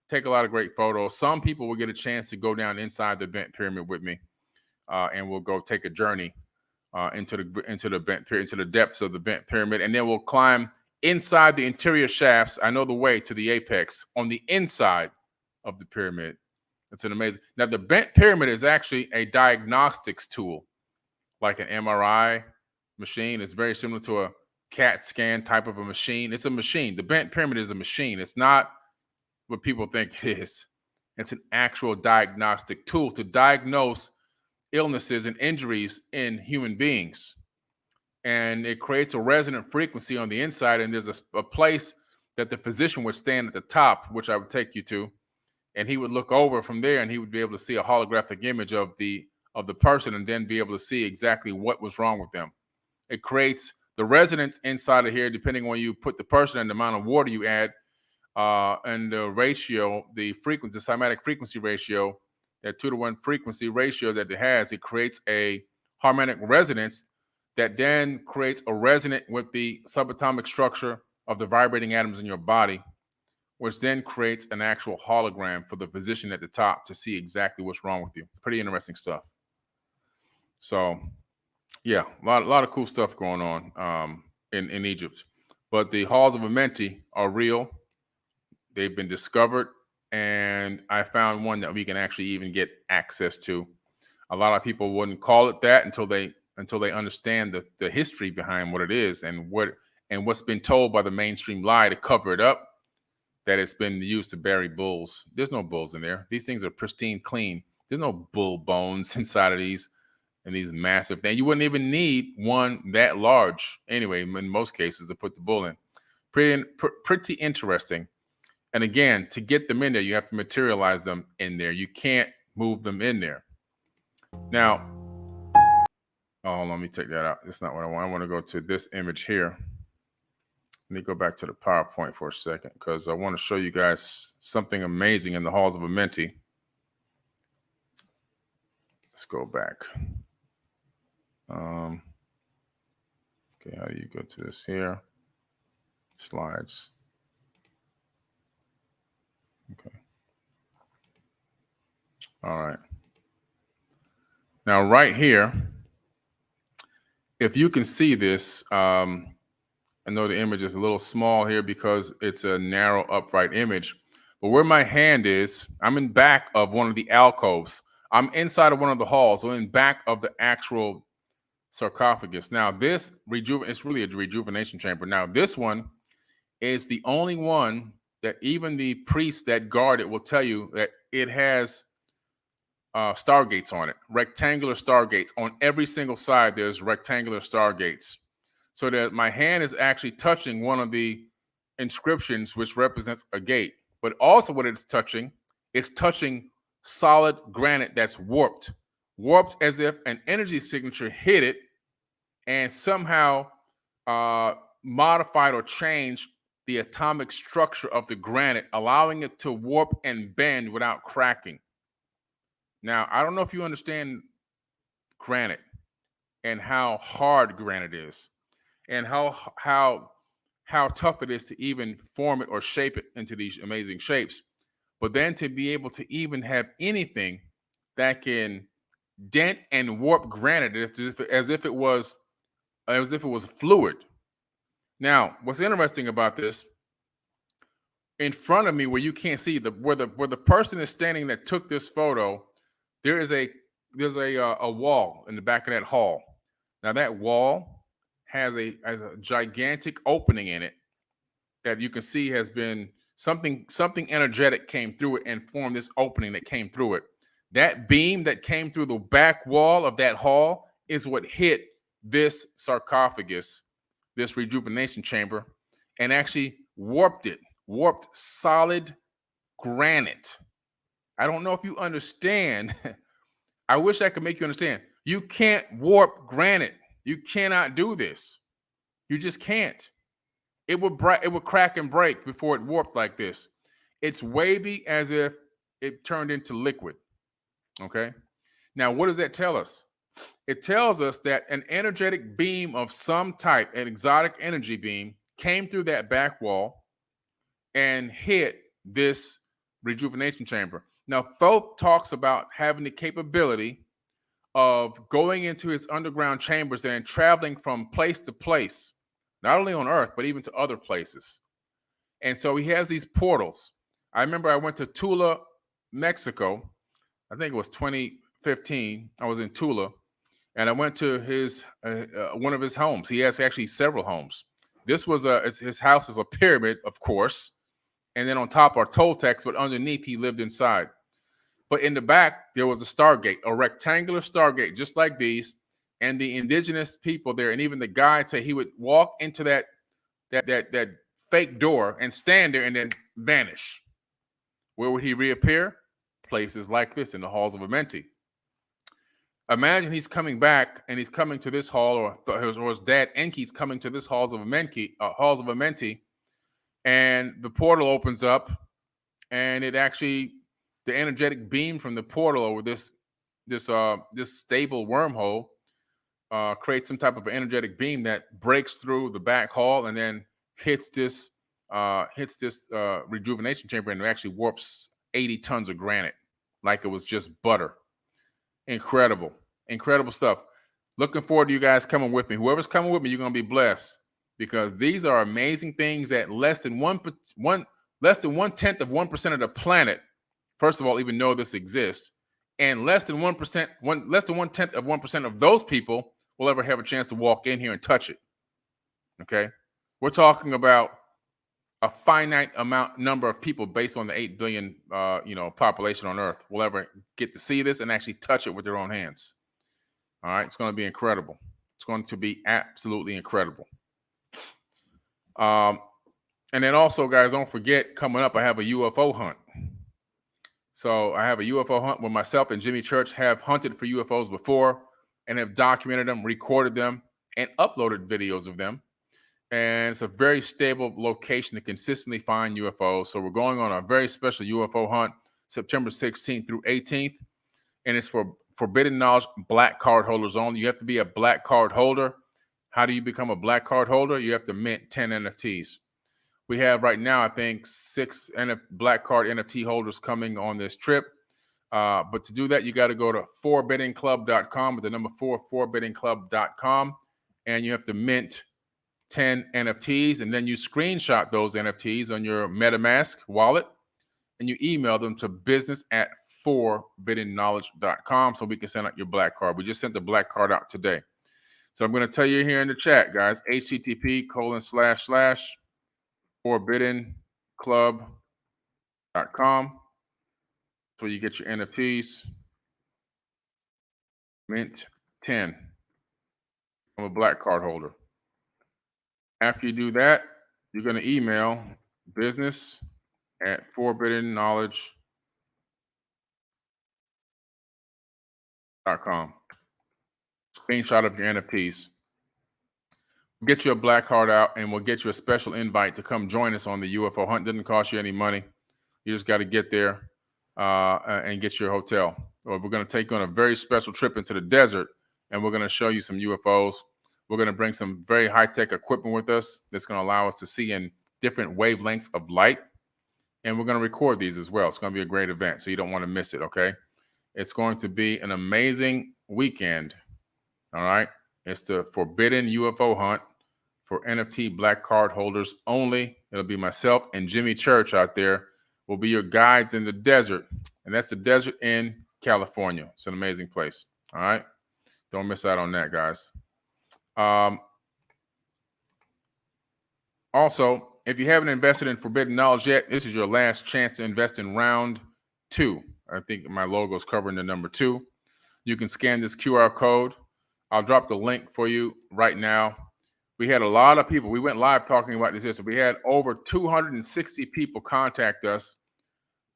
Take a lot of great photos. Some people will get a chance to go down inside the bent pyramid with me, and we'll go take a journey into the bent pyramid, into the depths of the bent pyramid, and then we'll climb inside the interior shafts. I know the way to the apex on the inside of the pyramid. It's an amazing. Now the bent pyramid is actually a diagnostics tool, like an MRI machine. It's very similar to a CAT scan type of a machine. It's a machine. The bent pyramid is a machine. It's not what people think it is. It's an actual diagnostic tool to diagnose illnesses and injuries in human beings. And it creates a resonant frequency on the inside. And there's a place that the physician would stand at the top, which I would take you to. And he would look over from there and he would be able to see a holographic image of the person and then be able to see exactly what was wrong with them. It creates the resonance inside of here, depending on you put the person and the amount of water you add, and the ratio, the frequency, the cymatic frequency ratio, that 2-to-1 frequency ratio that it has, it creates a harmonic resonance that then creates a resonance with the subatomic structure of the vibrating atoms in your body, which then creates an actual hologram for the physician at the top to see exactly what's wrong with you. Pretty interesting stuff. So, yeah, a lot of cool stuff going on in Egypt. But the Halls of Amenti are real. They've been discovered, and I found one that we can actually even get access to. A lot of people wouldn't call it that until they understand the history behind what it is and what's been told by the mainstream lie to cover it up, that it's been used to bury bulls. There's no bulls in there. These things are pristine clean. There's no bull bones inside of these and these massive things. You wouldn't even need one that large anyway, in most cases, to put the bull in. Pretty interesting. And again, to get them in there, you have to materialize them in there. You can't move them in there. Now, let me take that out. That's not what I want. I want to go to this image here. Let me go back to the PowerPoint for a second because I want to show you guys something amazing in the Halls of Amenti. Let's go back. Okay, how do you go to this here? Slides. Okay. All right. Now, right here, if you can see this, I know the image is a little small here because it's a narrow upright image, but where my hand is, I'm in back of one of the alcoves. I'm inside of one of the halls, so in back of the actual sarcophagus. Now, this it's really a rejuvenation chamber. Now, this one is the only one that even the priests that guard it will tell you that it has stargates on it, rectangular stargates. On every single side, there's rectangular stargates. So that my hand is actually touching one of the inscriptions, which represents a gate. But also what it's touching solid granite that's warped as if an energy signature hit it and somehow modified or changed the atomic structure of the granite, allowing it to warp and bend without cracking. Now, I don't know if you understand granite and how hard granite is and how tough it is to even form it or shape it into these amazing shapes. But then to be able to even have anything that can dent and warp granite as if it was fluid. Now, what's interesting about this, in front of me where you can't see where the person is standing that took this photo, there's a wall in the back of that hall. Now that wall has a gigantic opening in it that you can see has been something energetic came through it and formed this opening that came through it. That beam that came through the back wall of that hall is what hit this sarcophagus, this rejuvenation chamber, and actually warped solid granite. I don't know if you understand. I wish I could make you understand. You can't warp granite. You cannot do this. You just can't. It would crack and break before it warped like this. It's wavy as if it turned into liquid. Okay. Now, what does that tell us? It tells us that an energetic beam of some type, an exotic energy beam, came through that back wall and hit this rejuvenation chamber. Now, Thoth talks about having the capability of going into his underground chambers and traveling from place to place, not only on Earth, but even to other places. And so he has these portals. I remember I went to Tula, Mexico. I think it was 2015. I was in Tula, and I went to his one of his homes. He has actually several homes. This was his house is a pyramid, of course, and then on top are Toltecs, but underneath he lived inside. But in the back there was a Stargate, a rectangular Stargate, just like these. And the indigenous people there, and even the guide said he would walk into that fake door and stand there and then vanish. Where would he reappear? Places like this in the Halls of Amenti. Imagine he's coming back and he's coming to this hall, or his dad Enki's coming to this Halls of Amenti, and the portal opens up, and it actually, the energetic beam from the portal over this stable wormhole creates some type of energetic beam that breaks through the back hall and then hits this rejuvenation chamber, and it actually warps 80 tons of granite like it was just butter. Incredible stuff. Looking forward to you guys coming with me. Whoever's coming with me, you're going to be blessed, because these are amazing things that less than 1/10 of 1% of the planet, first of all, even know this exists, and less than 1%, less than 1/10 of 1% of those people will ever have a chance to walk in here and touch it. Okay, we're talking about a finite number of people based on the 8 billion population on Earth will ever get to see this and actually touch it with their own hands. All right, it's going to be incredible. It's going to be absolutely incredible. And then also, guys, don't forget, coming up, I have a UFO hunt. So I have a UFO hunt where myself and Jimmy Church have hunted for UFOs before and have documented them, recorded them, and uploaded videos of them. And it's a very stable location to consistently find UFOs. So we're going on a very special UFO hunt, September 16th through 18th. And it's for Forbidden Knowledge black card holders only. You have to be a black card holder. How do you become a black card holder? You have to mint 10 NFTs. We have right now, I think, 6 black card NFT holders coming on this trip. But to do that, you got to go to forbiddenclub.com with the number 4, forbiddenclub.com. And you have to mint 10 NFTs, and then you screenshot those NFTs on your MetaMask wallet, and you email them to business@forbiddenknowledge.com so we can send out your black card. We just sent the black card out today. So I'm going to tell you here in the chat, guys, http://forbiddenclub.com. So you get your NFTs. Mint 10. I'm a black card holder. After you do that, you're going to email business@forbiddenknowledge.com. Screenshot of your NFTs. We'll get you a black card out, and we'll get you a special invite to come join us on the UFO hunt. Doesn't cost you any money. You just got to get there and get your hotel. We're going to take you on a very special trip into the desert, and we're going to show you some UFOs. We're going to bring some very high-tech equipment with us that's going to allow us to see in different wavelengths of light. And we're going to record these as well. It's going to be a great event, so you don't want to miss it, okay? It's going to be an amazing weekend, all right? It's the Forbidden UFO Hunt for NFT black card holders only. It'll be myself and Jimmy Church out there. We'll be your guides in the desert, and that's the desert in California. It's an amazing place, all right? Don't miss out on that, guys. Also, if you haven't invested in Forbidden Knowledge yet, this is your last chance to invest in round 2. I think my logo is covering the number 2. You can scan this QR code. I'll drop the link for you right now. We had a lot of people. We went live talking about this. So we had over 260 people contact us,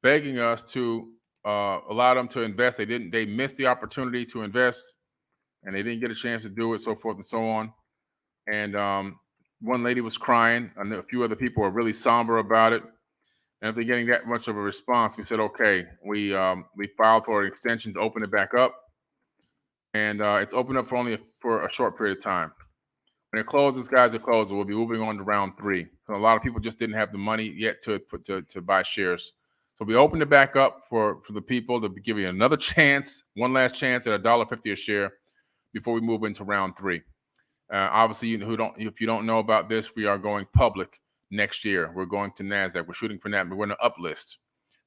begging us to allow them to invest. They missed the opportunity to invest, and they didn't get a chance to do it, so forth and so on. And one lady was crying. I know a few other people were really somber about it. And after getting that much of a response, we said, okay, we filed for an extension to open it back up. and it's open up for a short period of time. When it closes, guys, it closes. We'll be moving on to round 3. So a lot of people just didn't have the money yet to buy shares. So we opened it back up for the people to give you another chance, one last chance at $1.50 a share before we move into round 3. Obviously, if you don't know about this, we are going public next year. We're going to NASDAQ. We're shooting for that. We're going to uplist.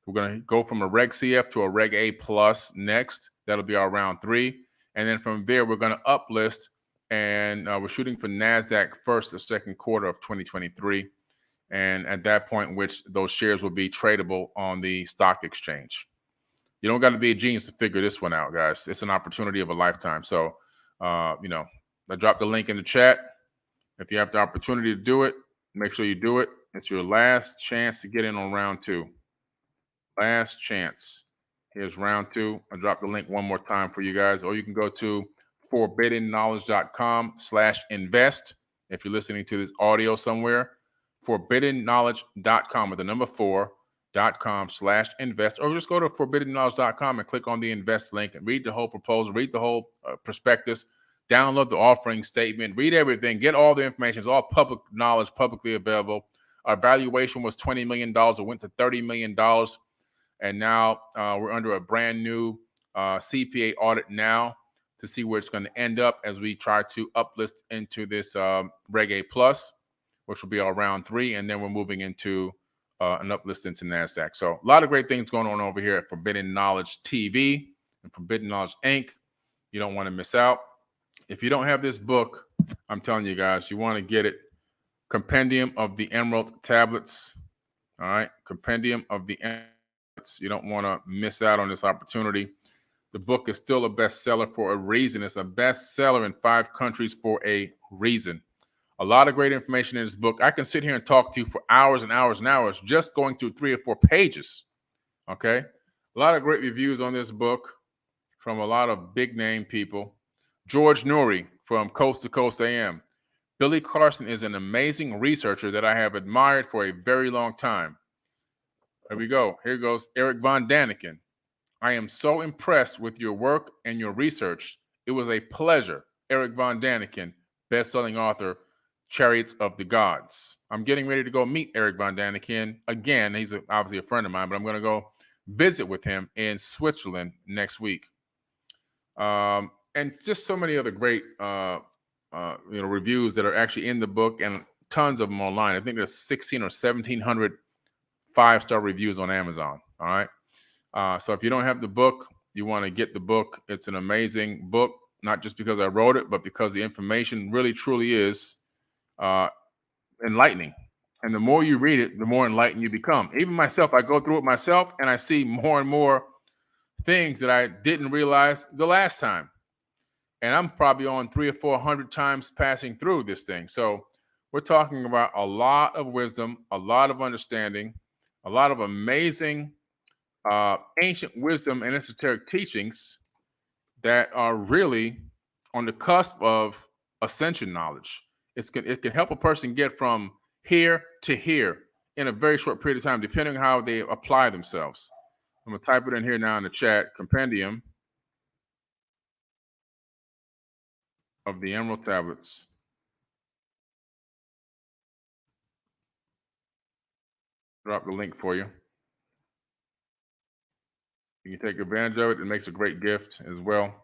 We're going to go from a Reg CF to a Reg A plus next. That'll be our round 3. And then from there, we're going to uplist, and we're shooting for NASDAQ first or second quarter of 2023. And at that point, which those shares will be tradable on the stock exchange. You don't got to be a genius to figure this one out, guys. It's an opportunity of a lifetime. So, I dropped the link in the chat. If you have the opportunity to do it, make sure you do it. It's your last chance to get in on round 2. Last chance. Here's round 2. I dropped the link one more time for you guys, or you can go to forbiddenknowledge.com/invest. If you're listening to this audio somewhere, forbiddenknowledge.com with the number 4.com/invest, or just go to forbiddenknowledge.com and click on the invest link and read the whole proposal, read the whole prospectus, download the offering statement, read everything, get all the information. It's all public knowledge, publicly available. Our valuation was $20 million. It went to $30 million. And now we're under a brand new CPA audit now to see where it's going to end up as we try to uplist into this Reg A Plus, which will be our round 3. And then we're moving into an uplist into NASDAQ. So a lot of great things going on over here at Forbidden Knowledge TV and Forbidden Knowledge Inc. You don't want to miss out. If you don't have this book, I'm telling you guys, you want to get it. Compendium of the Emerald Tablets. All right. Compendium of the Emerald. You don't want to miss out on this opportunity. The book is still a bestseller for a reason. It's a bestseller in 5 countries for a reason. A lot of great information in this book. I can sit here and talk to you for hours and hours and hours just going through 3 or 4 pages. Okay? A lot of great reviews on this book from a lot of big name people. George Noory from Coast to Coast AM. Billy Carson is an amazing researcher that I have admired for a very long time. There we go. Here goes Eric Von Daniken. I am so impressed with your work and your research. It was a pleasure. Eric Von Daniken, best-selling author, Chariots of the Gods. I'm getting ready to go meet Eric Von Daniken again. He's obviously a friend of mine, but I'm going to go visit with him in Switzerland next week. And just so many other great reviews that are actually in the book, and tons of them online. I think there's 16 or 1,700 5-star reviews on Amazon. All right. So if you don't have the book, you want to get the book. It's an amazing book, not just because I wrote it, but because the information really, truly is enlightening. And the more you read it, the more enlightened you become. Even myself, I go through it myself, and I see more and more things that I didn't realize the last time. And I'm probably on 300 or 400 times passing through this thing. So we're talking about a lot of wisdom, a lot of understanding, a lot of amazing ancient wisdom and esoteric teachings that are really on the cusp of ascension knowledge. It can help a person get from here to here in a very short period of time, depending on how they apply themselves. I'm going to type it in here now in the chat. Compendium of the Emerald Tablets. Drop the link for you. You can take advantage of it. It makes a great gift as well.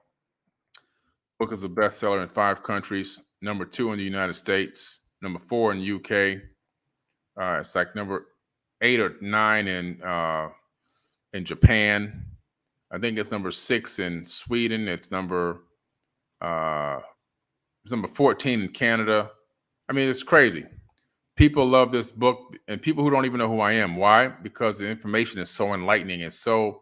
Book is a bestseller in 5 countries. Number 2 in the United States. Number 4 in the UK. It's like number 8 or 9 in Japan. I think it's number 6 in Sweden. It's number 14 in Canada. I mean, it's crazy. People love this book, and people who don't even know who I am. Why? Because the information is so enlightening. It's so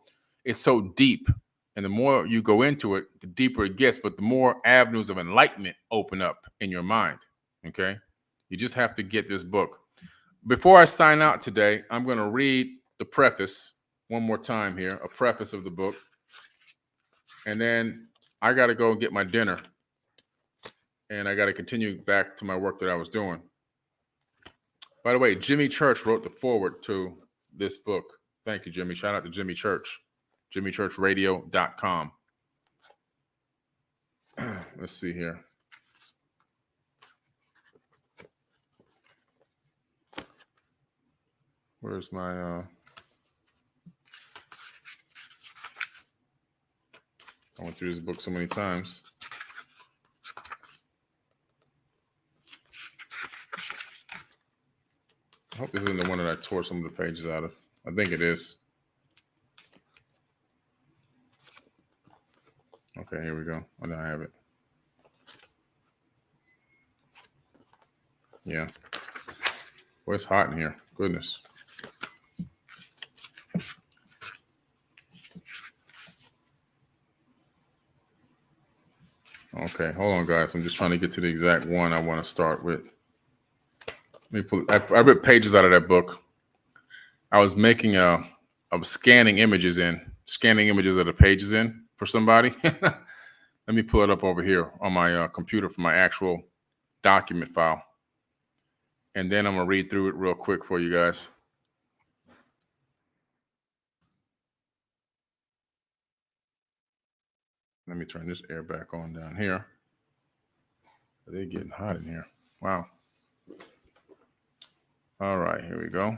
deep. And the more you go into it, the deeper it gets, but the more avenues of enlightenment open up in your mind. Okay? You just have to get this book. Before I sign out today, I'm going to read the preface one more time here, a preface of the book. And then I got to go and get my dinner. And I got to continue back to my work that I was doing. By the way, Jimmy Church wrote the foreword to this book. Thank you, Jimmy. Shout out to Jimmy Church. JimmyChurchRadio.com. Let's see here. Where's my I went through this book so many times. I hope this isn't the one that I tore some of the pages out of. I think it is. Okay, here we go. Oh, now I have it. Yeah. Boy, it's hot in here. Goodness. Okay, hold on, guys. I'm just trying to get to the exact one I want to start with. I read pages out of that book. I was making I was scanning images of the pages in for somebody. Let me pull it up over here on my computer for my actual document file. And then I'm going to read through it real quick for you guys. Let me turn this air back on down here. They're getting hot in here. Wow. All right, here we go.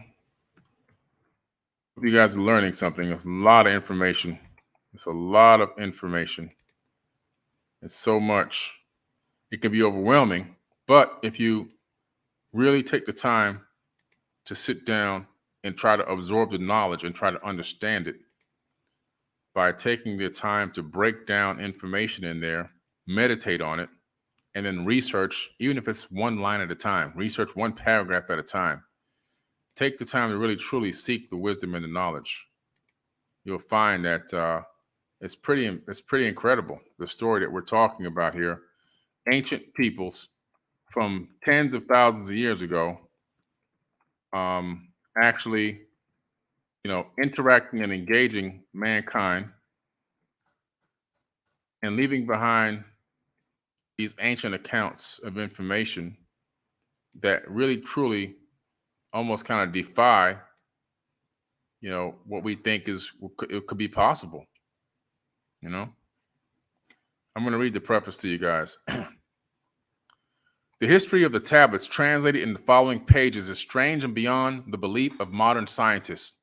Hope you guys are learning something. It's a lot of information. It's a lot of information. It's so much. It can be overwhelming, but if you really take the time to sit down and try to absorb the knowledge and try to understand it by taking the time to break down information in there, meditate on it, and then research, even if it's one line at a time, research one paragraph at a time. Take the time to really truly seek the wisdom and the knowledge. You'll find that it's pretty incredible, the story that we're talking about here. Ancient peoples from tens of thousands of years ago, actually, interacting and engaging mankind and leaving behind these ancient accounts of information that really, truly almost kind of defy, what we think it could be possible. I'm going to read the preface to you guys. The history of the tablets translated in the following pages is strange and beyond the belief of modern scientists.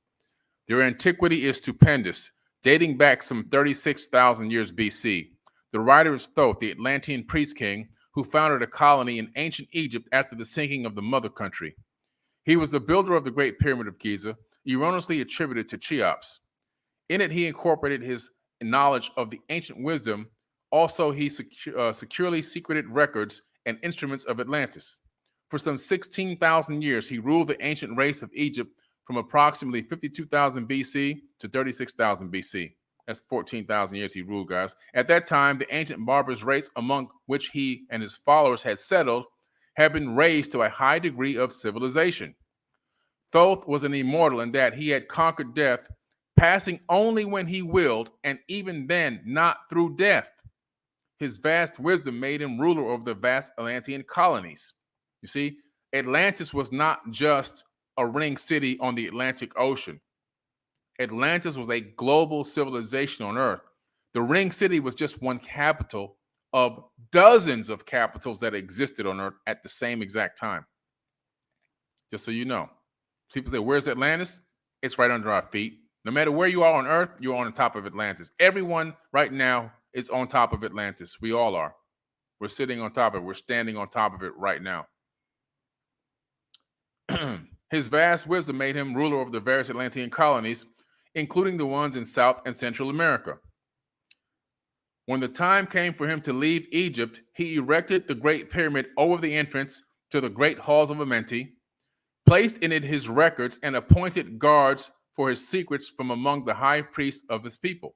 Their antiquity is stupendous, dating back some 36,000 years BC. The writer is Thoth, the Atlantean priest king, who founded a colony in ancient Egypt after the sinking of the mother country. He was the builder of the Great Pyramid of Giza, erroneously attributed to Cheops. In it, he incorporated his knowledge of the ancient wisdom. Also, he securely secreted records and instruments of Atlantis. For some 16,000 years, he ruled the ancient race of Egypt from approximately 52,000 BC to 36,000 BC. That's 14,000 years he ruled, guys. At that time, the ancient barbarous race among which he and his followers had settled had been raised to a high degree of civilization. Thoth was an immortal in that he had conquered death, passing only when he willed, and even then not through death. His vast wisdom made him ruler over the vast Atlantean colonies. You see, Atlantis was not just a ring city on the Atlantic Ocean. Atlantis was a global civilization on Earth. The ring city was just one capital of dozens of capitals that existed on Earth at the same exact time. Just so you know. People say, where's Atlantis? It's right under our feet. No matter where you are on Earth, you're on the top of Atlantis. Everyone right now is on top of Atlantis. We all are. We're sitting on top of it. We're standing on top of it right now. His vast wisdom made him ruler over the various Atlantean colonies, including the ones in South and Central America. When the time came for him to leave Egypt, he erected the Great Pyramid over the entrance to the great Halls of Amenti, placed in it his records, and appointed guards for his secrets from among the high priests of his people.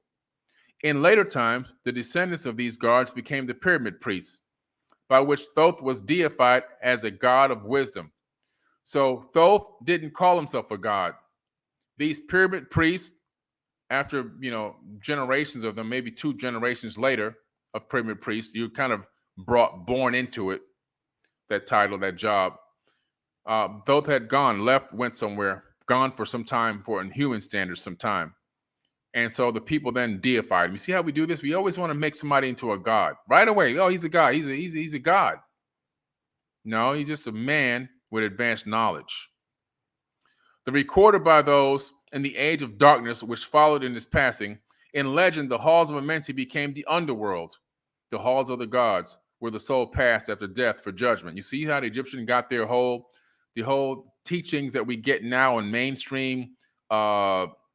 In later times, the descendants of these guards became the pyramid priests, by which Thoth was deified as a god of wisdom. So Thoth didn't call himself a god. These pyramid priests, after generations of them, maybe 2 generations later of pyramid priests, you kind of born into it, that title, that job. Thoth had went somewhere, gone for some time, for in human standards some time. And so the people then deified him. You see how we do this? We always want to make somebody into a god right away. Oh, he's a god. He's a god. No, he's just a man with advanced knowledge. The recorded by those in the age of darkness which followed in his passing, in legend, the halls of Amenti became the underworld, the halls of the gods, where the soul passed after death for judgment. You see how the Egyptians got the whole teachings that we get now in mainstream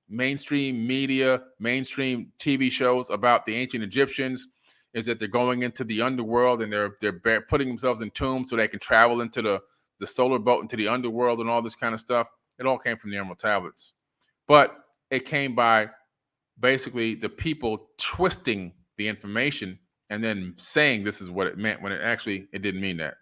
media, mainstream TV shows about the ancient Egyptians, is that they're going into the underworld and they're putting themselves in tombs so they can travel into the solar boat into the underworld and all this kind of stuff. It all came from the Emerald Tablets. But it came by basically the people twisting the information and then saying this is what it meant when it didn't mean that.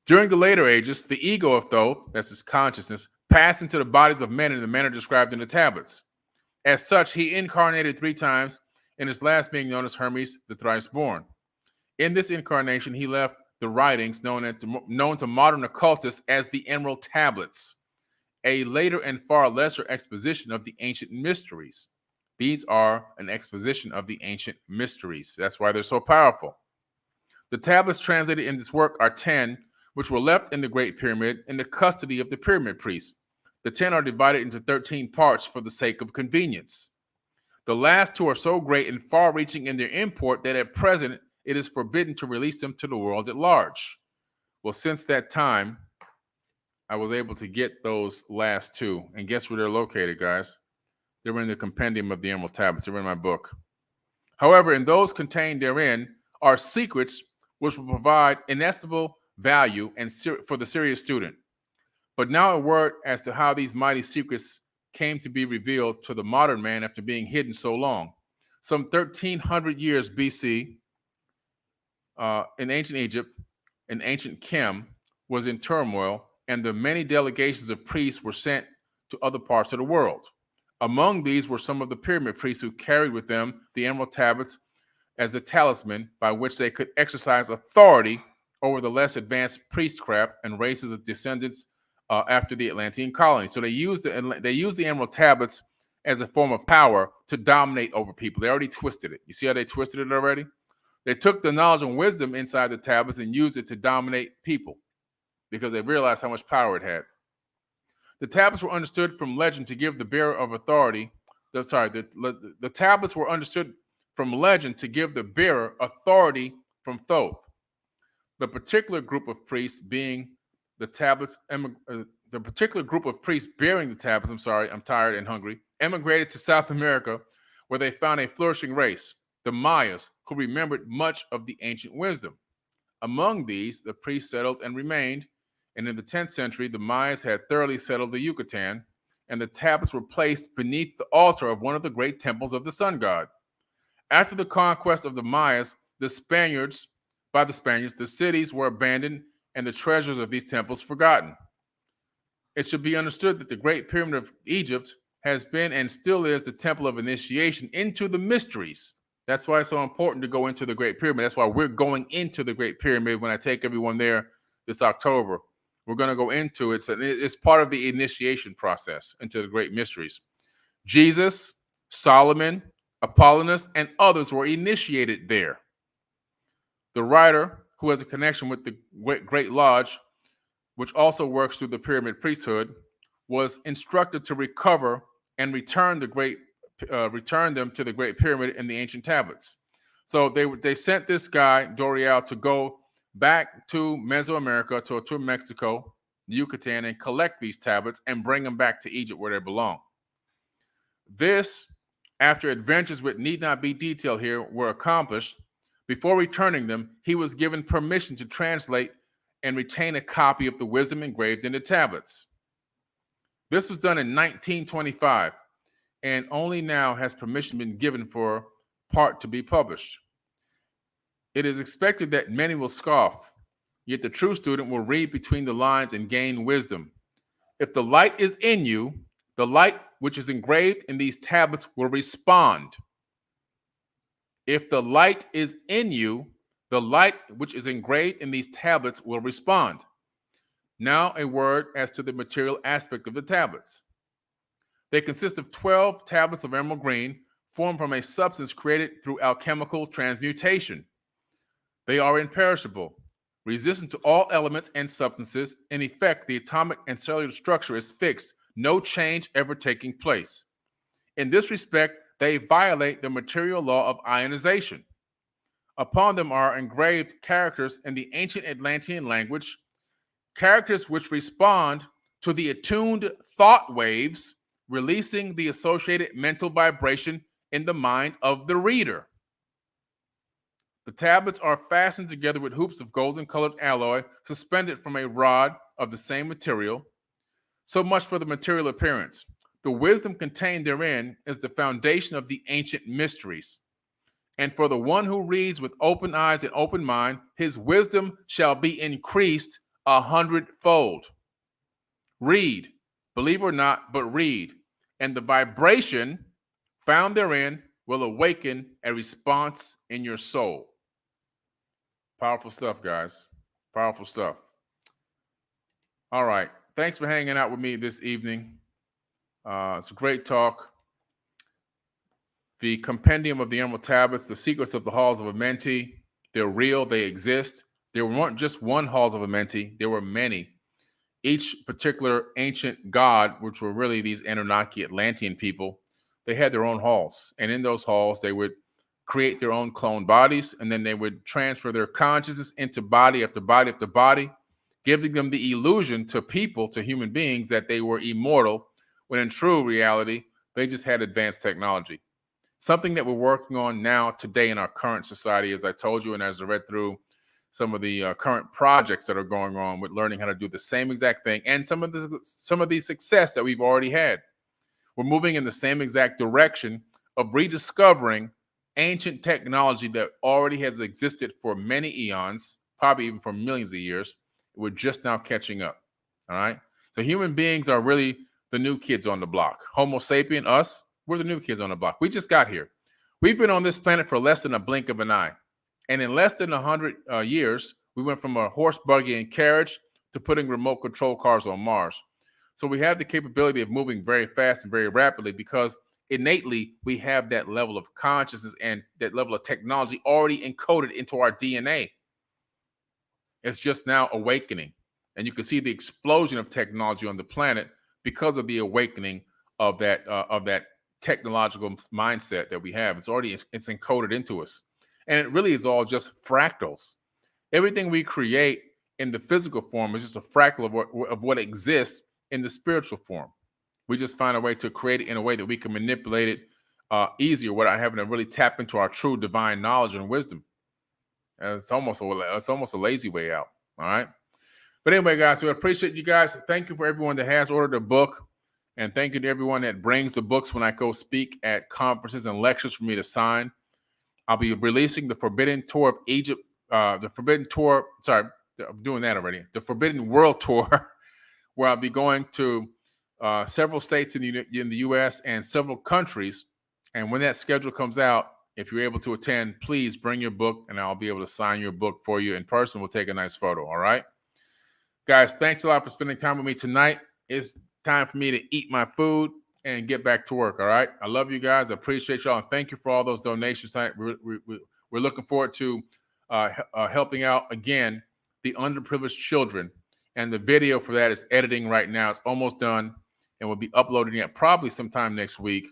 During the later ages, the ego of Thoth, that's his consciousness, passed into the bodies of men in the manner described in the tablets. As such, he incarnated 3 times, in his last being known as Hermes, the thrice-born. In this incarnation, he left the writings known to modern occultists as the Emerald Tablets, a later and far lesser exposition of the ancient mysteries. These are an exposition of the ancient mysteries. That's why they're so powerful. The tablets translated in this work are 10, which were left in the Great Pyramid in the custody of the pyramid priests. The 10 are divided into 13 parts for the sake of convenience. The last 2 are so great and far-reaching in their import that at present it is forbidden to release them to the world at large. Well, since that time, I was able to get those last 2. And guess where they're located, guys? They're in the compendium of the Emerald Tablets. They're in my book. However, in those contained therein are secrets which will provide inestimable value and for the serious student. But now a word as to how these mighty secrets came to be revealed to the modern man after being hidden so long. Some 1,300 years BC, in ancient Egypt, and ancient Chem was in turmoil, and the many delegations of priests were sent to other parts of the world. Among these were some of the pyramid priests who carried with them the Emerald Tablets as a talisman by which they could exercise authority over the less advanced priestcraft and races of descendants after the Atlantean colony. So they used the Emerald Tablets as a form of power to dominate over people. They already twisted it. You see how they twisted it already? They took the knowledge and wisdom inside the tablets and used it to dominate people because they realized how much power it had. The tablets were understood from legend to give the bearer of authority. The tablets were understood from legend to give the bearer authority from Thoth. The particular group of priests being the tablets, the particular group of priests bearing the tablets, I'm tired and hungry, emigrated to South America, where they found a flourishing race, the Mayas, who remembered much of the ancient wisdom. Among these, the priests settled and remained, and in the 10th century, the Mayas had thoroughly settled the Yucatan, and the tablets were placed beneath the altar of one of the great temples of the sun god. After the conquest of the Mayas, the Spaniards, the cities were abandoned and the treasures of these temples forgotten. It should be understood that the Great Pyramid of Egypt has been and still is the temple of initiation into the mysteries. That's why it's so important to go into the Great Pyramid. That's why we're going into the Great Pyramid when I take everyone there this October. We're going to go into it. So it's part of the initiation process into the great mysteries. Jesus, Solomon, Apollonius, and others were initiated there. The writer, who has a connection with the Great Lodge, which also works through the pyramid priesthood, was instructed to recover and return them to the Great Pyramid in the ancient tablets. So they sent this guy, Dorial, to go back to Mesoamerica, to Mexico, Yucatan, and collect these tablets and bring them back to Egypt where they belong. This, after adventures which need not be detailed here were accomplished, before returning them, he was given permission to translate and retain a copy of the wisdom engraved in the tablets. This was done in 1925, and only now has permission been given for part to be published. It is expected that many will scoff, yet the true student will read between the lines and gain wisdom. If the light is in you, the light which is engraved in these tablets will respond. If the light is in you, the light which is engraved in these tablets will respond. Now a word as to the material aspect of the tablets. They consist of 12 tablets of emerald green formed from a substance created through alchemical transmutation. They are imperishable, resistant to all elements and substances. In effect, the atomic and cellular structure is fixed, no change ever taking place. In this respect, they violate the material law of ionization. Upon them are engraved characters in the ancient Atlantean language, characters which respond to the attuned thought waves, releasing the associated mental vibration in the mind of the reader. The tablets are fastened together with hoops of golden-colored alloy suspended from a rod of the same material. So much for the material appearance. The wisdom contained therein is the foundation of the ancient mysteries. And for the one who reads with open eyes and open mind, his wisdom shall be increased 100-fold. Read, believe or not, but read. And the vibration found therein will awaken a response in your soul. Powerful stuff, guys. Powerful stuff. All right. Thanks for hanging out with me this evening. It's a great talk. The Compendium of the Emerald Tablets, the secrets of the Halls of Amenti, they're real, they exist. There weren't just one Halls of Amenti, there were many. Each particular ancient god, which were really these Anunnaki Atlantean people, they had their own halls. And in those halls, they would create their own clone bodies, and then they would transfer their consciousness into body after body after body, giving them the illusion to people, to human beings, that they were immortal, when in true reality, they just had advanced technology. Something that we're working on now today in our current society, as I told you, and as I read through some of the current projects that are going on with learning how to do the same exact thing, and some of the success that we've already had. We're moving in the same exact direction of rediscovering ancient technology that already has existed for many eons, probably even for millions of years. We're just now catching up. All right. So human beings are really the new kids on the block. Homo sapien, us, we're the new kids on the block. We just got here. We've been on this planet for less than a blink of an eye. And in less than 100 years, we went from a horse, buggy, and carriage to putting remote control cars on Mars. So we have the capability of moving very fast and very rapidly because innately we have that level of consciousness and that level of technology already encoded into our DNA. It's just now awakening. And you can see the explosion of technology on the planet because of the awakening of that technological mindset that we have. It's encoded into us. And it really is all just fractals. Everything we create in the physical form is just a fractal of what exists in the spiritual form. We just find a way to create it in a way that we can manipulate it easier without having to really tap into our true divine knowledge and wisdom. And it's almost a lazy way out. All right. But anyway, guys, we appreciate you guys. Thank you for everyone that has ordered a book. And thank you to everyone that brings the books when I go speak at conferences and lectures for me to sign. I'll be releasing the Forbidden Tour of Egypt, the Forbidden Tour. Sorry, I'm doing that already. The Forbidden World Tour, where I'll be going to several states in the U.S. and several countries. And when that schedule comes out, if you're able to attend, please bring your book, and I'll be able to sign your book for you in person. We'll take a nice photo. All right, guys. Thanks a lot for spending time with me tonight. It's time for me to eat my food and get back to work. All right. I love you guys. I appreciate y'all. And thank you for all those donations. We're looking forward to helping out again the underprivileged children. And the video for that is editing right now. It's almost done. And we'll be uploading it probably sometime next week.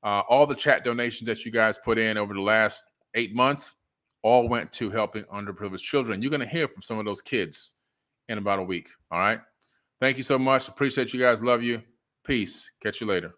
All the chat donations that you guys put in over the last 8 months all went to helping underprivileged children. You're going to hear from some of those kids in about a week. All right. Thank you so much. Appreciate you guys. Love you. Peace. Catch you later.